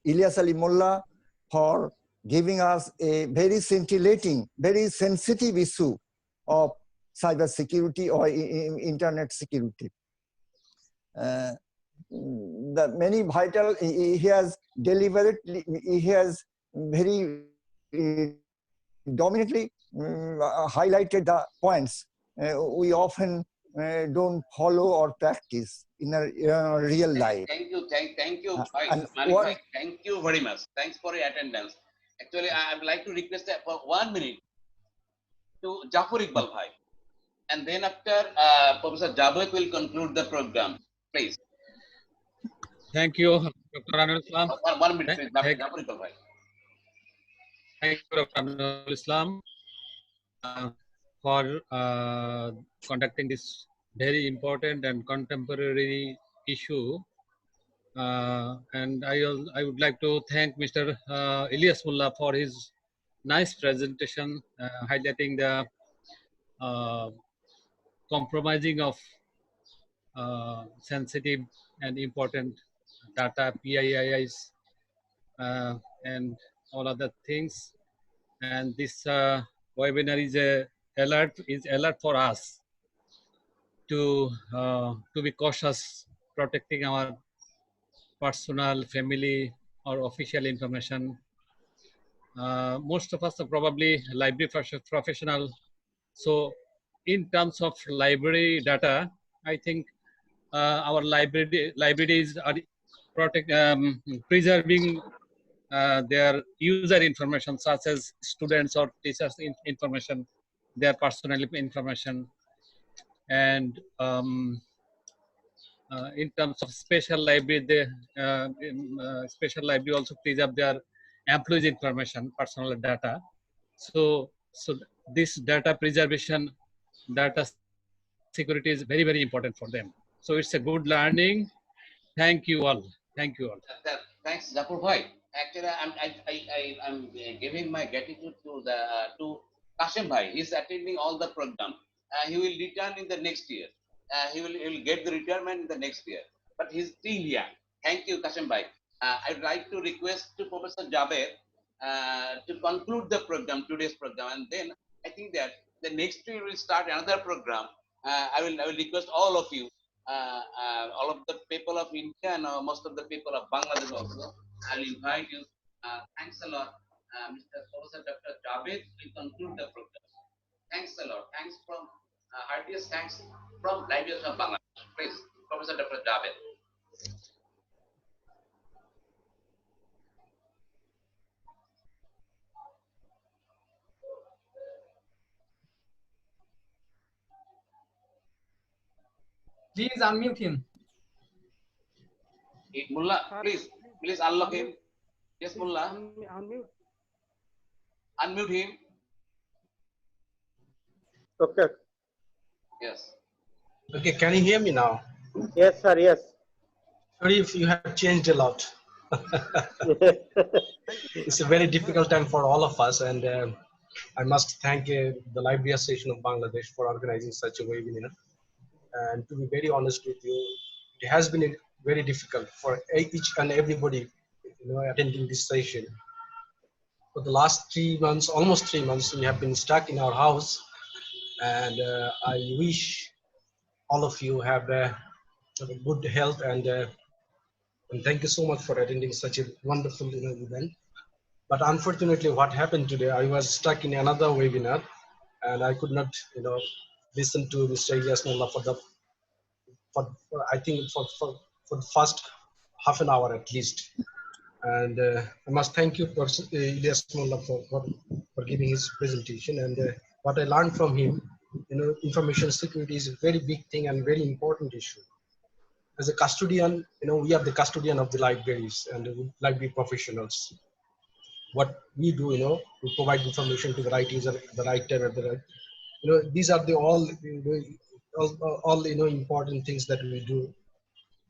Speaker 12: Elias Ali Mollah, for giving us a very scintillating, very sensitive issue of cyber security or internet security. The many vital, he has very dominantly highlighted the points we often don't follow or practice in a real life.
Speaker 2: Thank you, Malik Bhai. Thank you very much. Thanks for your attendance. Actually, I would like to request for 1 minute to Jafar Iqbal Bhai. And then after Professor Zabed will conclude the program. Please.
Speaker 14: Thank you, Dr. Anwar Islam.
Speaker 2: 1 minute, please. Jafar Iqbal Bhai.
Speaker 14: Thank you, Dr. Anwar Islam, for conducting this very important and contemporary issue And I would like to thank Mr. Elias Mullah for his nice presentation, highlighting the compromising of sensitive and important data, PIIs, and all other things. And this webinar is alert for us to be cautious, protecting our personal, family, or official information. Most of us are probably library professional. So in terms of library data, I think our libraries are preserving their user information, such as students or teachers information, their personal information. And in terms of special library, special library also preserve their employees information, personal data. So this data preservation, data security is very, very important for them. So it's a good learning. Thank you all. Thank you all.
Speaker 2: Thanks, Japur Bhai. Actually, I'm giving my gratitude to Kashim Bhai. He's attending all the program. He will return in the next year. He will get the retirement in the next year. But he's still young. Thank you, Kashim Bhai. I'd like to request to Professor Zabed to conclude the program, today's program, and then I think that the next year will start another program. I will request all of you, all of the people of India and most of the people of Bangladesh also. I'll invite you. Thanks a lot, Mr. Professor Dr. Zabed will conclude the program. Thanks a lot. Thanks from heartiest thanks from Libraries of Bangladesh. Please, Professor Dr. Zabed.
Speaker 3: Please unmute him.
Speaker 2: Mullah, please unlock him. Yes, Mullah. Unmute him.
Speaker 9: Okay.
Speaker 2: Yes.
Speaker 11: Okay, can you hear me now?
Speaker 9: Yes, sir. Yes.
Speaker 11: Sorry if you have changed a lot. It's a very difficult time for all of us, and I must thank the Library Association of Bangladesh for organizing such a webinar. And to be very honest with you, it has been very difficult for each and everybody, attending this session. For the last 3 months, almost 3 months, we have been stuck in our house, and I wish all of you have a good health, and thank you so much for attending such a wonderful event. But unfortunately, what happened today, I was stuck in another webinar, and I could not, listen to Mr. Elias Mullah for I think for the first half an hour at least. And I must thank you, Elias Mollah, for giving his presentation. And what I learned from him, information security is a very big thing and very important issue. As a custodian, we are the custodian of the libraries and the library professionals. What we do, we provide information to the right user at the right time, at the right, these are the all important things that we do.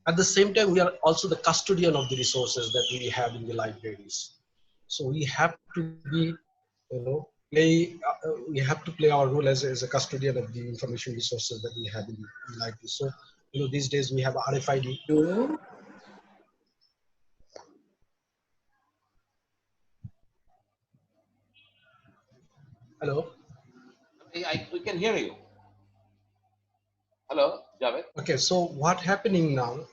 Speaker 11: At the same time, we are also the custodian of the resources that we have in the libraries. So we have to be, we have to play our role as a custodian of the information resources that we have in the library. So, these days we have RFID. Hello?
Speaker 2: We can hear you. Hello, Javed.
Speaker 11: Okay, so what's happening now?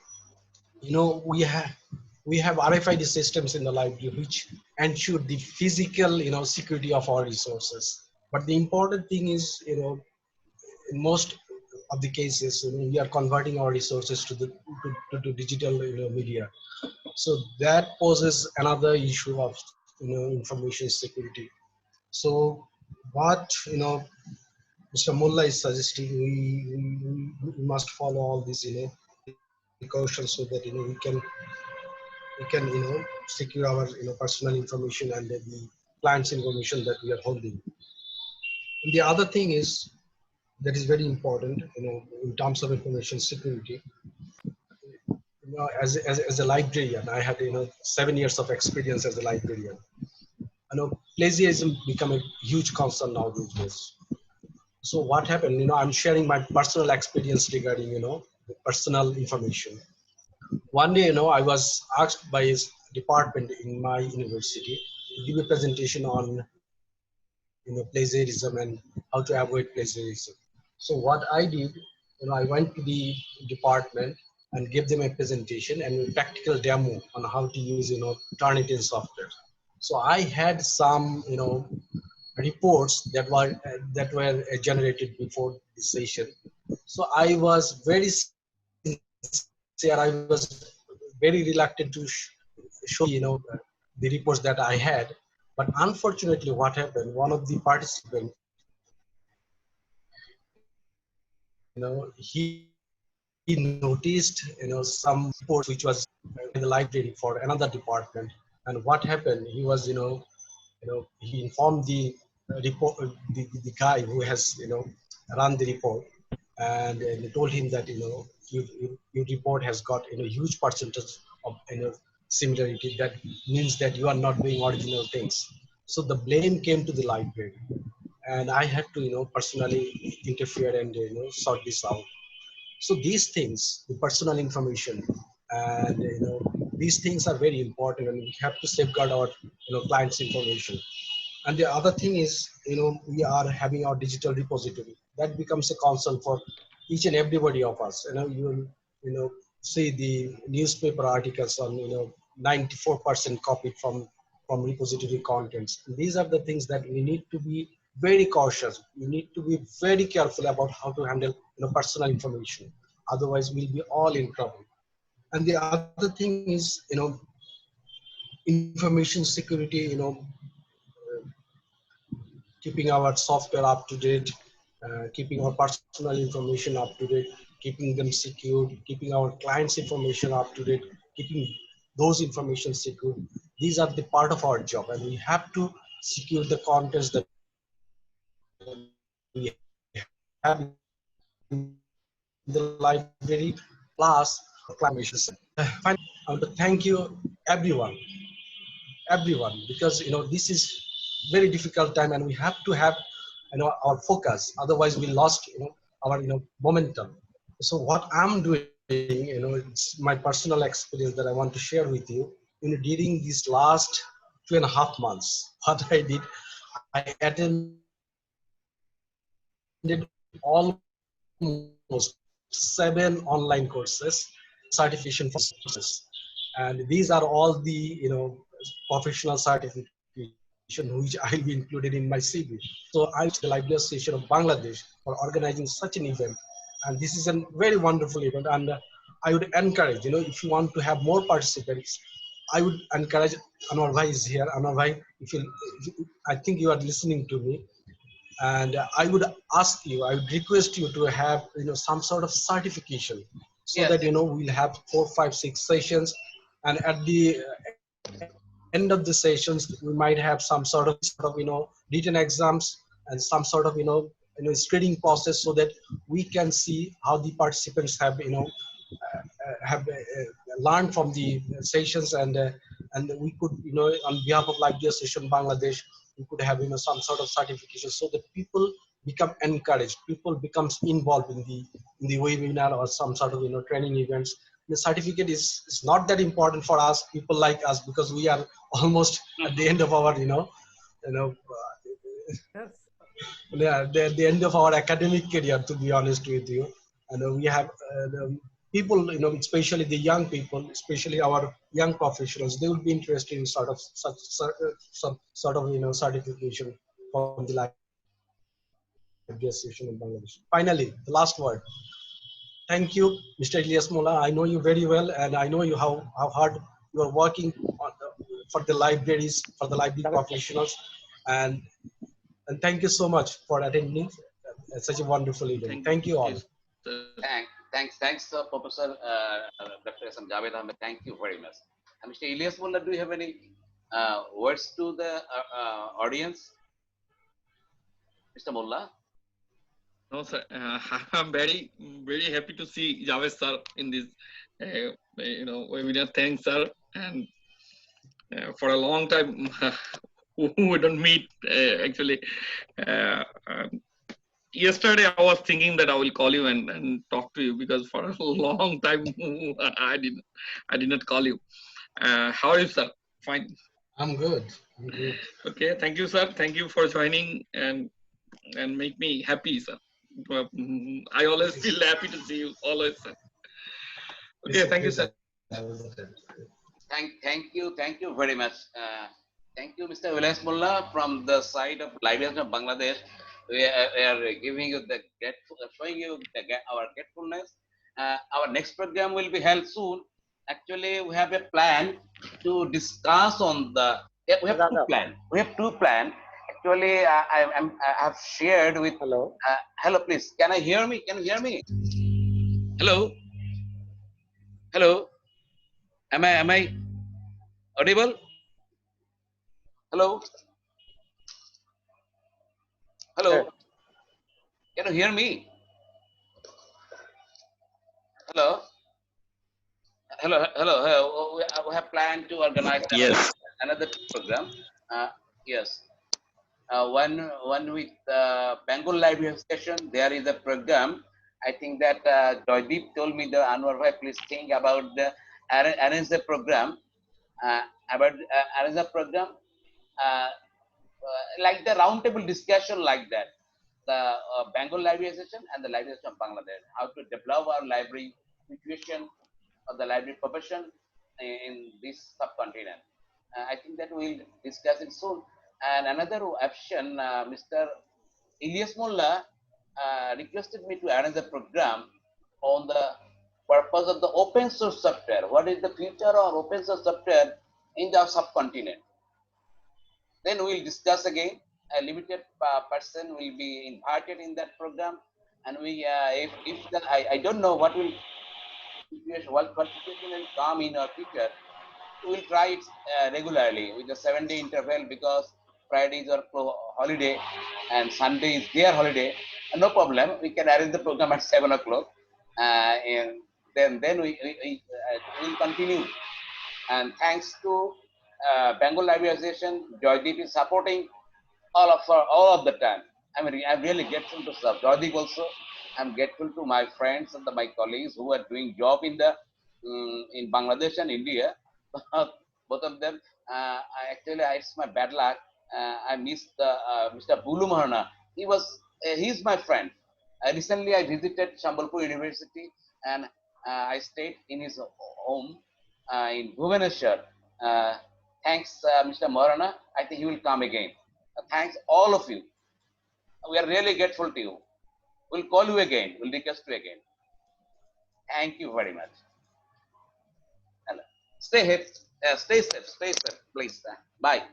Speaker 11: We have RFID systems in the library which ensure the physical, security of our resources. But the important thing is, in most of the cases, we are converting our resources to digital, media. So that poses another issue of, information security. So what, Mr. Mollah is suggesting, we must follow all these, precautions so that we can secure our personal information and the client's information that we are holding. And the other thing is that is very important, in terms of information security. as a librarian, I had 7 years of experience as a librarian. Plagiarism become a huge concern now these days. So what happened? I'm sharing my personal experience regarding the personal information. One day, I was asked by his department in my university to give a presentation on plagiarism and how to avoid plagiarism. So what I did, I went to the department and gave them a presentation and a practical demo on how to use Turnitin software. So I had some reports that were generated before the session. So I was very sincere. I was very reluctant to show the reports that I had. But unfortunately, what happened? One of the participants, he noticed some reports which was in the library for another department. And what happened? He was he informed the report the guy who has run the report, and he told him that your report has got huge percentage of similarity. That means that you are not doing original things. So the blame came to the library, and I had to personally interfere and sort this out. So these things, the personal information, and these things are very important, and we have to safeguard our clients' information. And the other thing is, we are having our digital repository. That becomes a concern for each and everybody of us. You will see the newspaper articles on 94% copied from repository contents. And these are the things that we need to be very cautious. We need to be very careful about how to handle personal information. Otherwise, we'll be all in trouble. And the other thing is, information security. Keeping our software up to date, keeping our personal information up to date, keeping them secure, keeping our clients' information up to date, keeping those information secure. These are the part of our job, and we have to secure the contents that we have in the library, plus climation. Finally, I want to thank you, everyone, because this is very difficult time, and we have to have our focus. Otherwise, we lost our momentum. So what I'm doing, it's my personal experience that I want to share with you. During these last 2.5 months, what I did, I attended almost 7 online courses, certification courses, and these are all the professional certification which I'll be included in my CV. So I thank the Library Association of Bangladesh for organizing such an event, and this is a very wonderful event. And I would encourage, if you want to have more participants, I would encourage. Anwar Bhai is here. Anwar Bhai, I think you are listening to me, and I would ask you, I would request you to have some sort of certification, so
Speaker 2: Yes.
Speaker 11: that we'll have 4, 5, 6 sessions, and at the end of the sessions we might have some sort of written exams and some sort of screening process, so that we can see how the participants have learned from the sessions, and we could on behalf of Library Association Bangladesh, we could have some sort of certification, so that people become encouraged, people becomes involved in the webinar or some sort of training events. The certificate is not that important for us, people like us, because we are almost at the end of our the end of our academic career, to be honest with you. And we have people, especially the young people, especially our young professionals, they will be interested in some sort of certification from the Library Association in Bangladesh. Finally, the last word. Thank you, Mr. Elias Mollah. I know you very well, and I know you how hard you are working for the libraries, for the library professionals, and thank you so much for attending such a wonderful event. Thank you all.
Speaker 2: Thanks, Professor Dr. S. M. Zabed Ahmed. Thank you very much. Mr. Elias Mollah, do you have any words to the audience? Mr. Mollah?
Speaker 1: No, sir. I'm very happy to see Javed sir in this webinar. Thanks, sir. And for a long time, we don't meet. Actually, uh, um, yesterday I was thinking that I will call you and talk to you, because for a long time I did not call you. How are you, sir? Fine.
Speaker 11: I'm good. I'm good.
Speaker 1: Okay. Thank you, sir. Thank you for joining and make me happy, sir. I always feel happy to see you. Always, sir. Okay. Thank you, sir.
Speaker 2: Thank you very much. Thank you, Mr. Elias Mollah, from the side of Library of Bangladesh. We are giving you the showing you our gratefulness. Our next program will be held soon. Actually, we have a plan to discuss on the. We have two plan. We have two plan. Actually, I have shared with.
Speaker 9: Hello.
Speaker 2: Hello, please. Can I hear me? Can you hear me? Hello. Hello. Am I audible? Hello. Hello. Can you hear me? Hello. Hello. We have planned to organize
Speaker 4: Yes.
Speaker 2: another program. Yes. One with Bengal Library Session. There is a program. I think that Joydeep told me the Anwar bhai, please think about the arrange the program. Arrange the program like the roundtable discussion like that. The Bengal Library Association and the Library Association of Bangladesh, how to develop our library situation of the library profession in this subcontinent. I think that we'll discuss it soon. And another option, Mr. Elias Mollah requested me to arrange a program on the purpose of the open source software. What is the future of open source software in the subcontinent? Then we'll discuss again. A limited person will be invited in that program, and we I don't know what will situation will come in our future. We'll try it regularly with a 7-day interval, because Fridays are holiday and Sunday is their holiday. No problem. We can arrange the program at 7 o'clock, and then we will continue. And thanks to Bengal Library Association, Joydeep is supporting all of the time. I'm really grateful to Joydeep also. I'm grateful to my friends and my colleagues who are doing job in the in Bangladesh and India. Both of them. It's my bad luck. I missed Mr. Bulu Maharana. He's my friend. Recently, I visited Sambalpur University, and I stayed in his home in Bhubaneswar. Thanks, Mr. Maharana. I think he will come again. Thanks all of you. We are really grateful to you. We'll call you again. We'll request you again. Thank you very much. And stay safe, please. Bye.